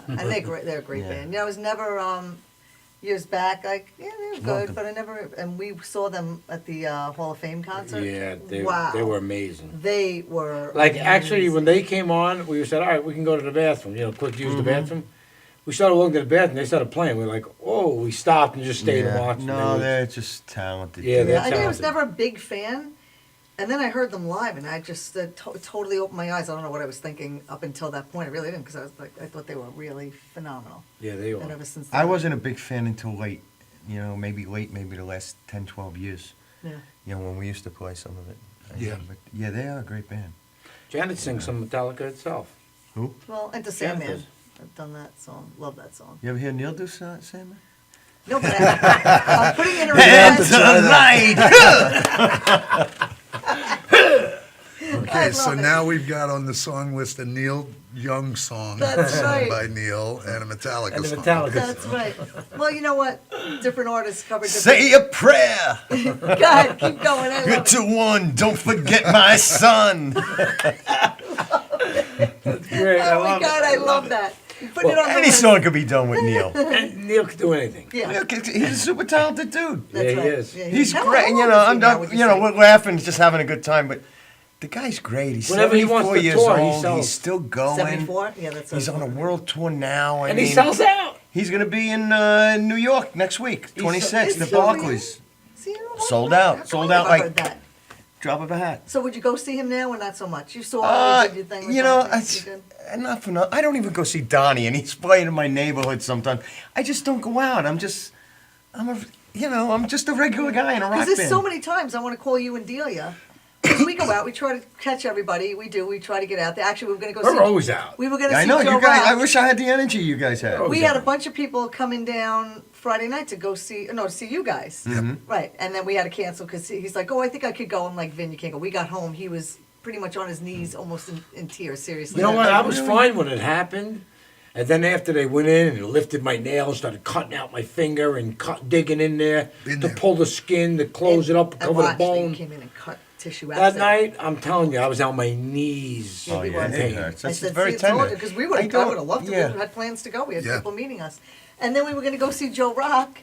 And they're a great Yeah. band. I was never, years back, they were Loved good, them. but I never, and we saw them at the Hall of Fame concert. Yeah, they Wow. were amazing. They were. Like, actually, when amazing. they came on, we said, all right, we can go to the bathroom, quick to use Mm-hmm. the bathroom. We started walking to the bathroom, they started playing, we were like, oh, we stopped and just stayed and Yeah. watched. No, They they're just talented. Yeah, they're I think I was talented. never a big fan, and then I heard them live, and I just totally opened my eyes. I don't know what I was thinking up until that point. I really didn't, because I was like, I thought they were really phenomenal. Yeah, they And were. ever since I then- wasn't a big fan until late. Maybe the last 10, 12 years. Yeah. When we used to play some of it. Yeah. But yeah, they are a great band. Janet sings some Metallica itself. Who? Well, and to Janet Sandman. does. I've done that song. Love that song. You ever hear Neil do Sandman? No, but I'm putting it in a Okay, I so love it. now we've got on the song list a Neil Young song That's sung right. by Neil and a Metallica And the song. Metallica. That's right. Well, you know what? Different artists cover different. Say a prayer God, keep going. I love to it. one. Don't forget my son. Great, I Oh my love God, I love that. You put it on the Any list. song could be done with Neil. it. And Neil could do anything. Yeah, Look, he's a super talented dude. that's Yeah, he right. is. Yeah, He's how great. old You is know, he I'm now, not. would You say? know, we're laughing, just having a good time. But the guy's great. He's Whenever he wants 74 to years tour, he old. sells. He's still going. 74? Yeah, that's He's on a what- world tour now. And he sells out. He's going to be in New York next week, He's 26th, Is the he really? Barclays. See, Sold how out. come Sold I out never like- heard that? Drop of a hat. So would you go see him now or not so much? You saw did your thing with You know, that? You did? enough. I don't even go see Donnie, and he's playing in my neighborhood sometimes. I just don't go out. I'm just a regular guy in a rock Because band. there's so many times I want to call you and Delia. Because we go out, we try to catch everybody. We do. We try to get out there. Actually, we were going to go see. We're always out. We were going to I see know Joe you guys. Rock. I wish I had the energy you guys had. Oh, We yeah. had a bunch of people coming down Friday night to go see, to see you guys. Right. And then we had to cancel because he's like, oh, I think I could go. I'm like, Vin, you can't go. We got home. He was pretty much on his knees, almost in tears, seriously. You know what? I was fine when it happened. And then after they went in and lifted my nails, started cutting out my finger and digging in there Been to there. pull the skin, to close it up, And cover the watch, they bone. came in and cut tissue out. That night, I'm telling you, I was on my knees. Yeah, we in were. it pain. hurts. I That's said, very see, I told tender. you, because we I would don't- have loved to. yeah. We had plans to go. We had Yeah. people meeting us. And then we were going to go see Joe Rock,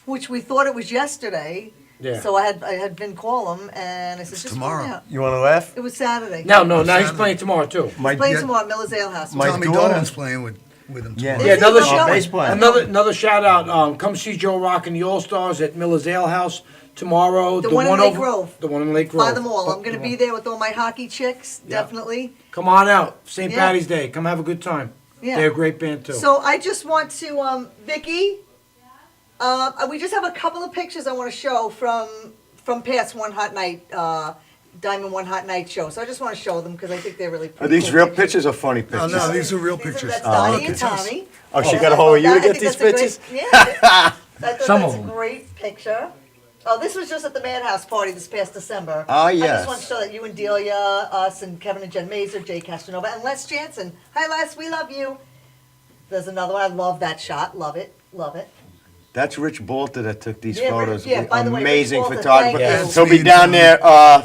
which we thought it was yesterday. Yeah. So I had Vin call him, and I said, It's just tomorrow. come out. You want to laugh? It was Saturday. No, now he's Saturday. playing tomorrow, too. My Playing Yeah. tomorrow at Miller's Ale House. My Tommy daughter- Dolan's playing with him Yeah. tomorrow. Yeah, Is he? another, No showing. bass player. another shout out. Come see Joe Rock and the All Stars at Miller's Ale House tomorrow. The one in Lake over- Grove. The one in Lake Grove. By the mall. I'm going to be there with all my hockey chicks, Yeah. definitely. Come on out. St. Yeah. Patty's Day. Come have a good time. Yeah. They're a great band, too. So I just want to, Vicky, we just have a couple of pictures I want to show from past One Hot Night, Diamond One Hot Night show. So I just want to show them because I think they're really pretty. Are these cool real pictures or funny No, pictures? no, these are real pictures. That's Donnie Look and at this. Tommy. Oh, she got a hold of you to I get think these that's a pictures? Great, yeah. I thought Some that's of a them. great picture. Oh, this was just at the Madhouse party this past December. Oh, I yes. just want to show that you and Delia, us and Kevin and Jen Mazer, Jay Castronova, and Les Jansen. Hi, Les, we love you. There's another one. I love that shot. Love it. Love it. That's Rich Bolter that took these Yeah, photos. yeah, by the way, Rich Amazing Bolter, photographer. thank you. He'll be down there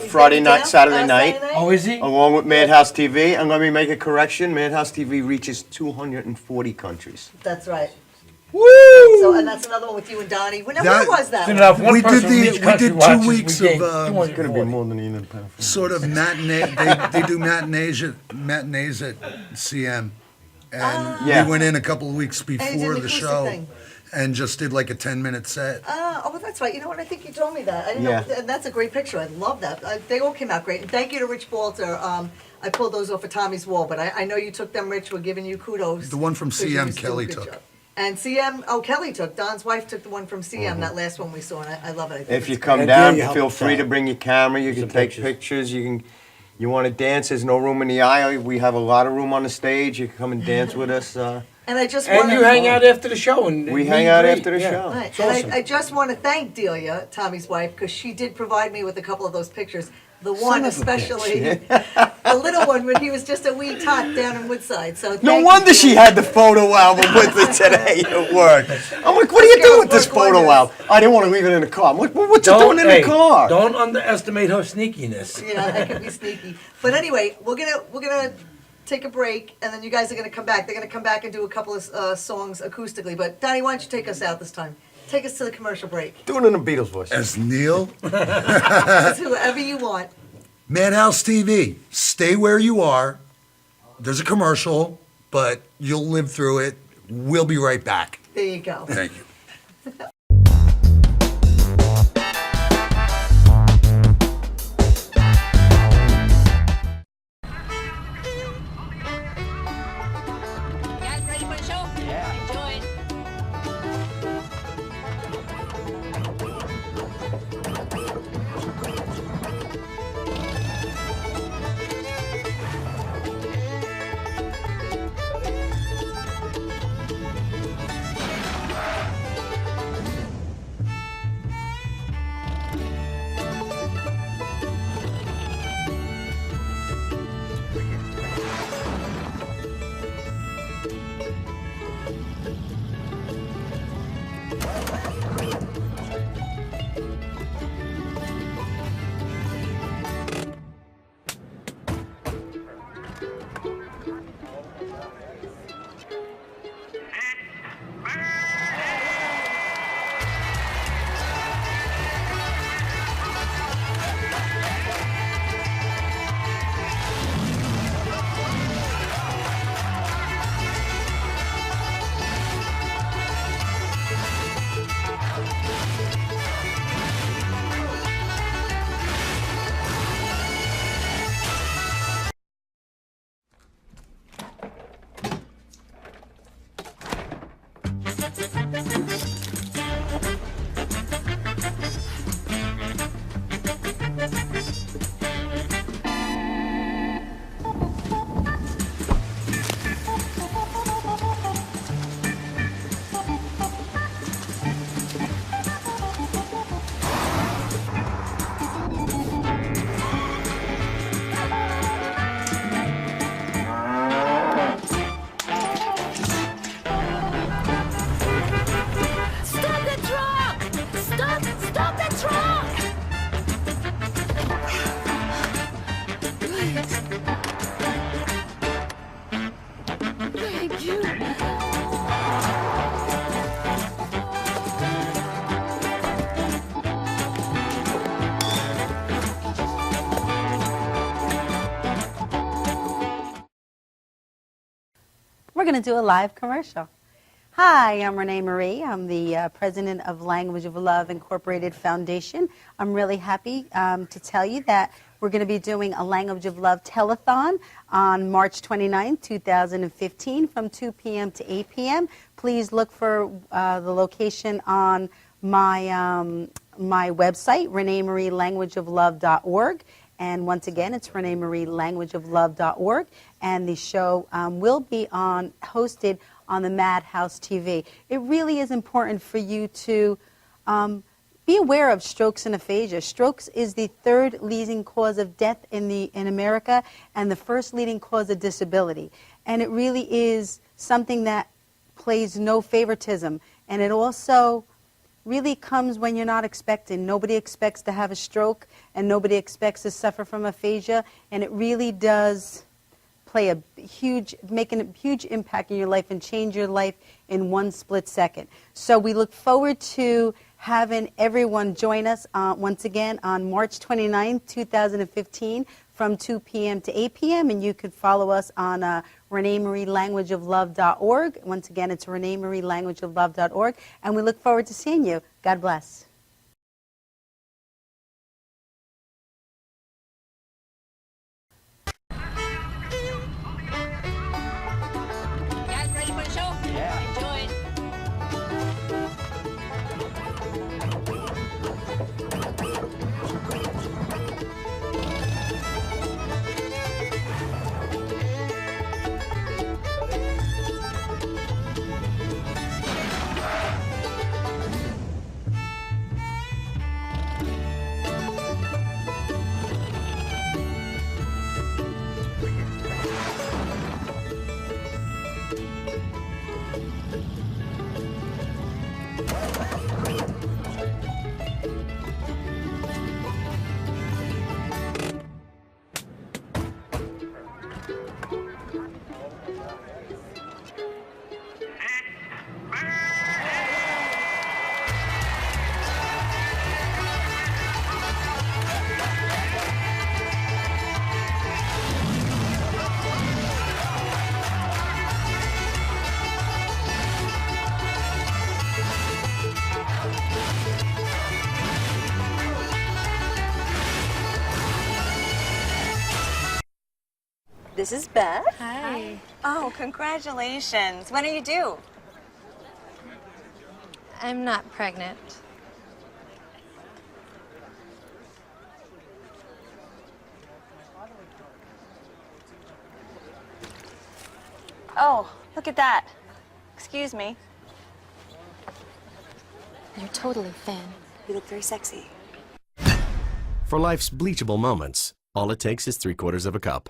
Friday Is night, he Saturday down, night, Oh, is he? along with Madhouse TV. I'm going to be making a correction. Madhouse TV reaches 240 countries. That's right. Woo! So, and that's another one with you and Donnie. Where That- was that? Soon one? enough, one We did person the- from each we country did 2 watches, weeks we gain of, It's going to be 240. more than you know. Sort of matinee. They do matinees at CM, and Yeah. we went in a couple of weeks And you did before an the acoustic show, thing. and just did like a 10-minute set. Oh, well, that's right. You know what? I think you told me that. I didn't Yeah. know. And that's a great picture. I love that. They all came out great. And thank you to Rich Balter. I pulled those off of Tommy's wall, but I know you took them, Rich. We're giving you kudos. The one from 'cause you CM used to do a Kelly good took. job. And CM, Kelly took. Don's wife took the one from CM, that last one we saw, and I love it. I think If you it's come And down, Delia helped feel us free to out. bring your camera. You can Some take pictures. pictures. You want to dance? There's no room in the aisle. We have a lot of room on the stage. You can come and dance with us. And I just And want you to. hang out after the show. And We meet hang and out greet. after the Yeah. show. Right. It's And awesome. I just want to thank Delia, Tommy's wife, because she did provide me with a couple of those pictures. the one of a especially, bitch. the little one when he was just a wee tot down in Woodside. So No thank you, wonder she Julie. had the photo album with her today at work. I'm like, what are you This doing with girl's this work photo wonders. album? I didn't want to leave it in the car. I'm like, well, what you doing in hey, the car? Don't underestimate her sneakiness. Yeah, that could be sneaky. But anyway, we're gonna take a break, and then you guys are gonna come back. They're gonna come back and do a couple of songs acoustically. But Donnie, why don't you take us out this time? Take us to the commercial break. Do it in the Beatles voice. As Neil, It's whoever you want. Madhouse TV, stay where you are. There's a commercial, but you'll live through it. We'll be right back. There you go. Thank you. Guys, ready for the show? Yeah. Enjoy. Stop the truck! Stop the truck! Thank you. We're going to do a live commercial. Hi, I'm Renee Marie. I'm the president of Language of Love Incorporated Foundation. I'm really happy to tell you that we're going to be doing a Language of Love telethon on March 29, 2015 from 2 p.m. to 8 p.m. Please look for the location on my website, reneemarielanguageoflove.org. And once again, it's reneemarielanguageoflove.org. And the show will be hosted on the Madhouse TV. It really is important for you to be aware of strokes and aphasia. Strokes is the third leading cause of death in America and the first leading cause of disability. And it really is something that plays no favoritism. And it also really comes when you're not expecting. Nobody expects to have a stroke, and nobody expects to suffer from aphasia, and it really does make a huge impact in your life and change your life in one split second. So we look forward to having everyone join us once again on March 29, 2015 from 2 p.m. to 8 p.m. And you could follow us on reneemarielanguageoflove.org. Once again, it's reneemarielanguageoflove.org. And we look forward to seeing you. God bless. Guys, ready for the show? Yeah. Enjoy. This is Beth. Hi. Oh, congratulations. When are you due? I'm not pregnant. Oh, look at that. Excuse me. You're totally thin. You look very sexy. For life's bleachable moments, all it takes is 3/4 of a cup.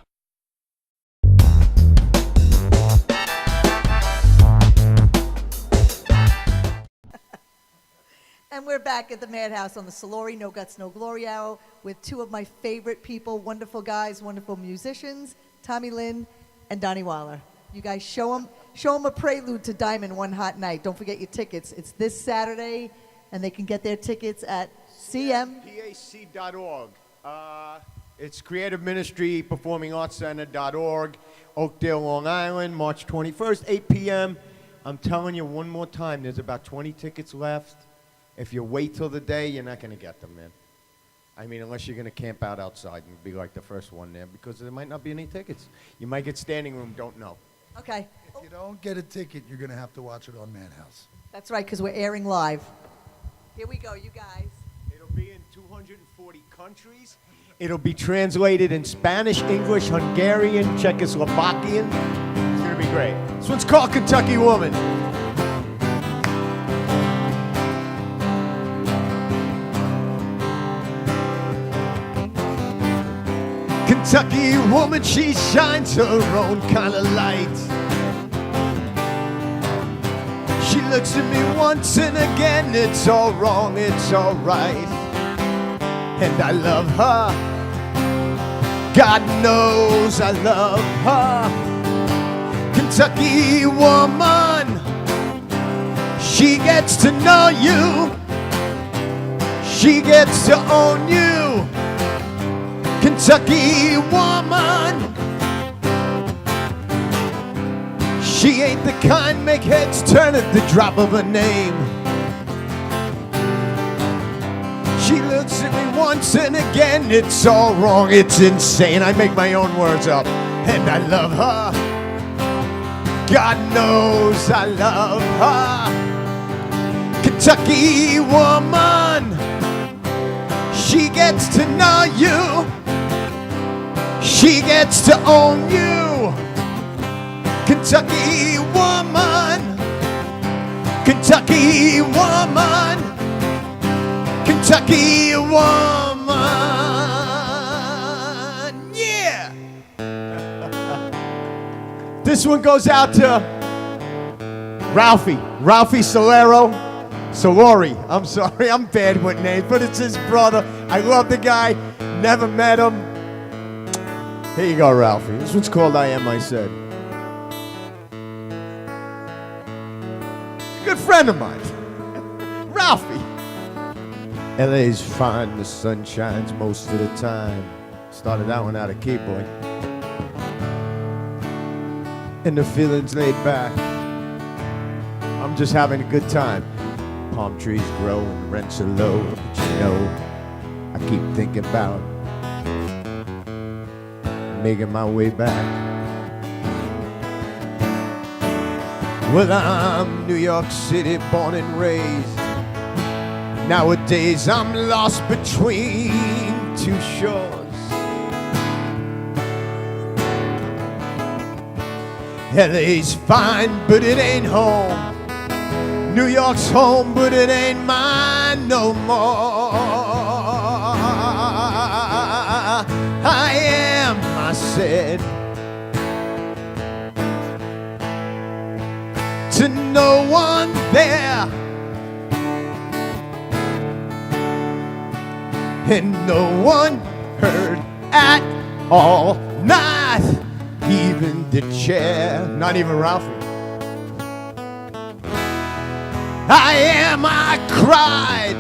And we're back at the Madhouse on the Soluri No Guts, No Glory Hour with two of my favorite people, wonderful guys, wonderful musicians, Tommy Lynn and Donnie Waller. You guys show them a prelude to Diamond One Hot Night. Don't forget your tickets. It's this Saturday, and they can get their tickets at PAC.org. It's Creative Ministry Performing Arts Center.org, Oakdale, Long Island, March 21st, 8 p.m. I'm telling you one more time, there's about 20 tickets left. If you wait till the day, you're not going to get them, man. I mean, unless you're going to camp out outside and be like the first one there, because there might not be any tickets. You might get standing room, don't know. Okay. If you don't get a ticket, you're going to have to watch it on Madhouse. That's right, because we're airing live. Here we go, you guys. It'll be in 240 countries. It'll be translated in Spanish, English, Hungarian, Czechoslovakian. It's going to be great. This one's called Kentucky Woman. Kentucky woman, she shines her own kind of light. She looks at me once and again, it's all wrong, it's all right. And I love her, God knows I love her. Kentucky woman, she gets to know you, she gets to own you. Kentucky woman, she ain't the kind make heads turn at the drop of a name. She looks at me once and again, it's all wrong, it's insane. I make my own words up, and I love her. God knows I love her. Kentucky woman, she gets to know you, she gets to own you. Kentucky woman, Kentucky woman, Kentucky woman, yeah! This one goes out to Ralphie Soluri. I'm sorry, I'm bad with names, but it's his brother. I love the guy, never met him. Here you go, Ralphie. This one's called I Am, I Said. A good friend of mine, Ralphie. LA's fine, the sun shines most of the time. Started that one out of keyboard. And the feeling's laid back. I'm just having a good time. Palm trees grow and rents are low, but you know, I keep thinking about making my way back. Well, I'm New York City born and raised. Nowadays I'm lost between two shores. LA's fine, but it ain't home. New York's home, but it ain't mine no more. I am, I said, to no one there, and no one heard at all, not even the chair, not even Ralphie. I am, I cried.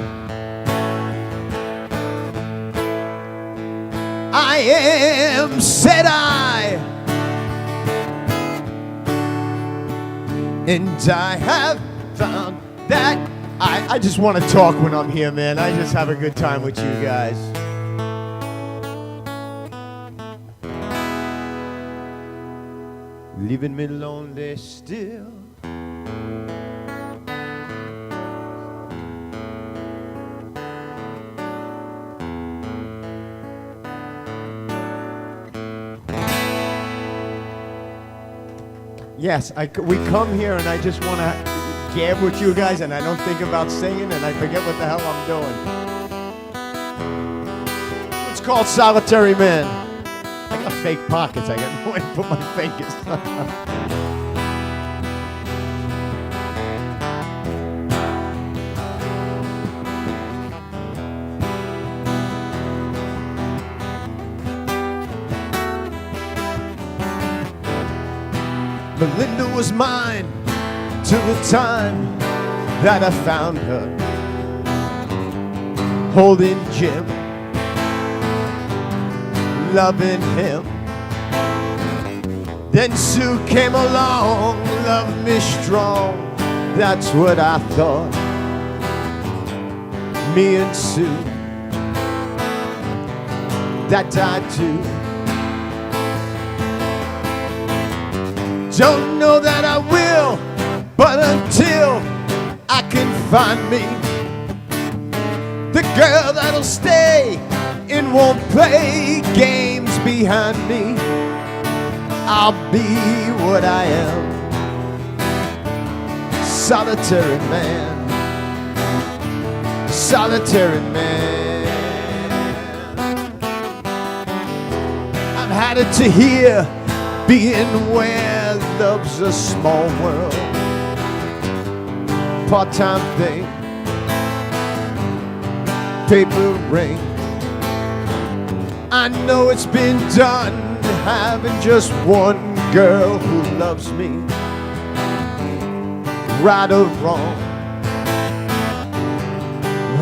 I am, said I. And I have found that I just want to talk when I'm here, man. I just have a good time with you guys. leaving me lonely still. Yes, we come here and I just want to gab with you guys, and I don't think about singing, and I forget what the hell I'm doing. It's called Solitary Man. I got fake pockets. I got nowhere to put my fingers. Melinda was mine till the time that I found her holding Jim, loving him. Then Sue came along, loved me strong, that's what I thought. Me and Sue, that I do. Don't know that I will, but until I can find me the girl that'll stay and won't play games behind me, I'll be what I am, solitary man, solitary man. I've had it to here, being where love's a small world, part-time thing, paper ring. I know it's been done, having just one girl who loves me, right or wrong,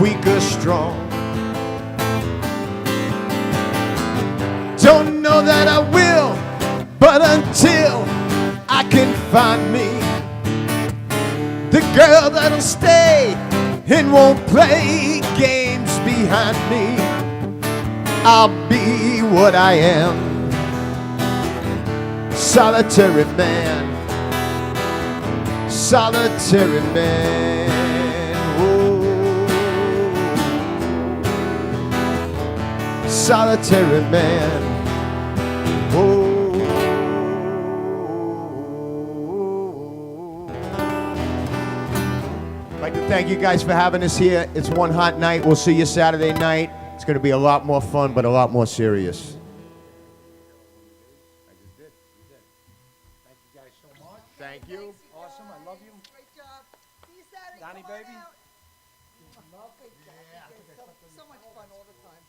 weak or strong. Don't know that I will, but until I can find me the girl that'll stay and won't play games behind me, I'll be what I am, solitary man, solitary man, oh, solitary man, oh. Thank you guys for having us here. It's one hot night. We'll see you Saturday night. It's going to be a lot more fun, but a lot more serious. Thank you guys so much. Thank you. Awesome. I love you. Great job. See you Saturday. Donnie, Come on baby. out. Great job. So much fun all the time.